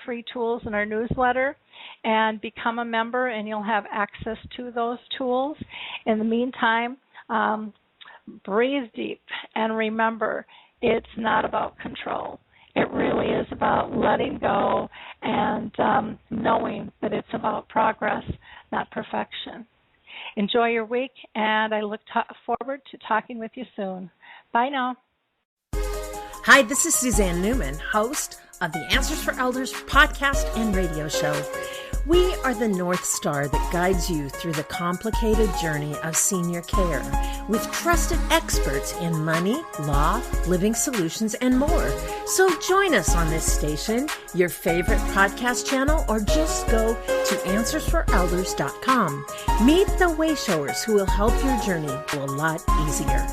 free tools in our newsletter and become a member, and you'll have access to those tools. In the meantime, breathe deep and remember, it's not about control. It really is about letting go and knowing that it's about progress, not perfection. Enjoy your week, and I look forward to talking with you soon. Bye now. Hi, this is Suzanne Newman, host of the Answers for Elders podcast and radio show. We are the North Star that guides you through the complicated journey of senior care with trusted experts in money, law, living solutions, and more. So join us on this station, your favorite podcast channel, or just go to AnswersForElders.com. Meet the Wayshowers who will help your journey go a lot easier.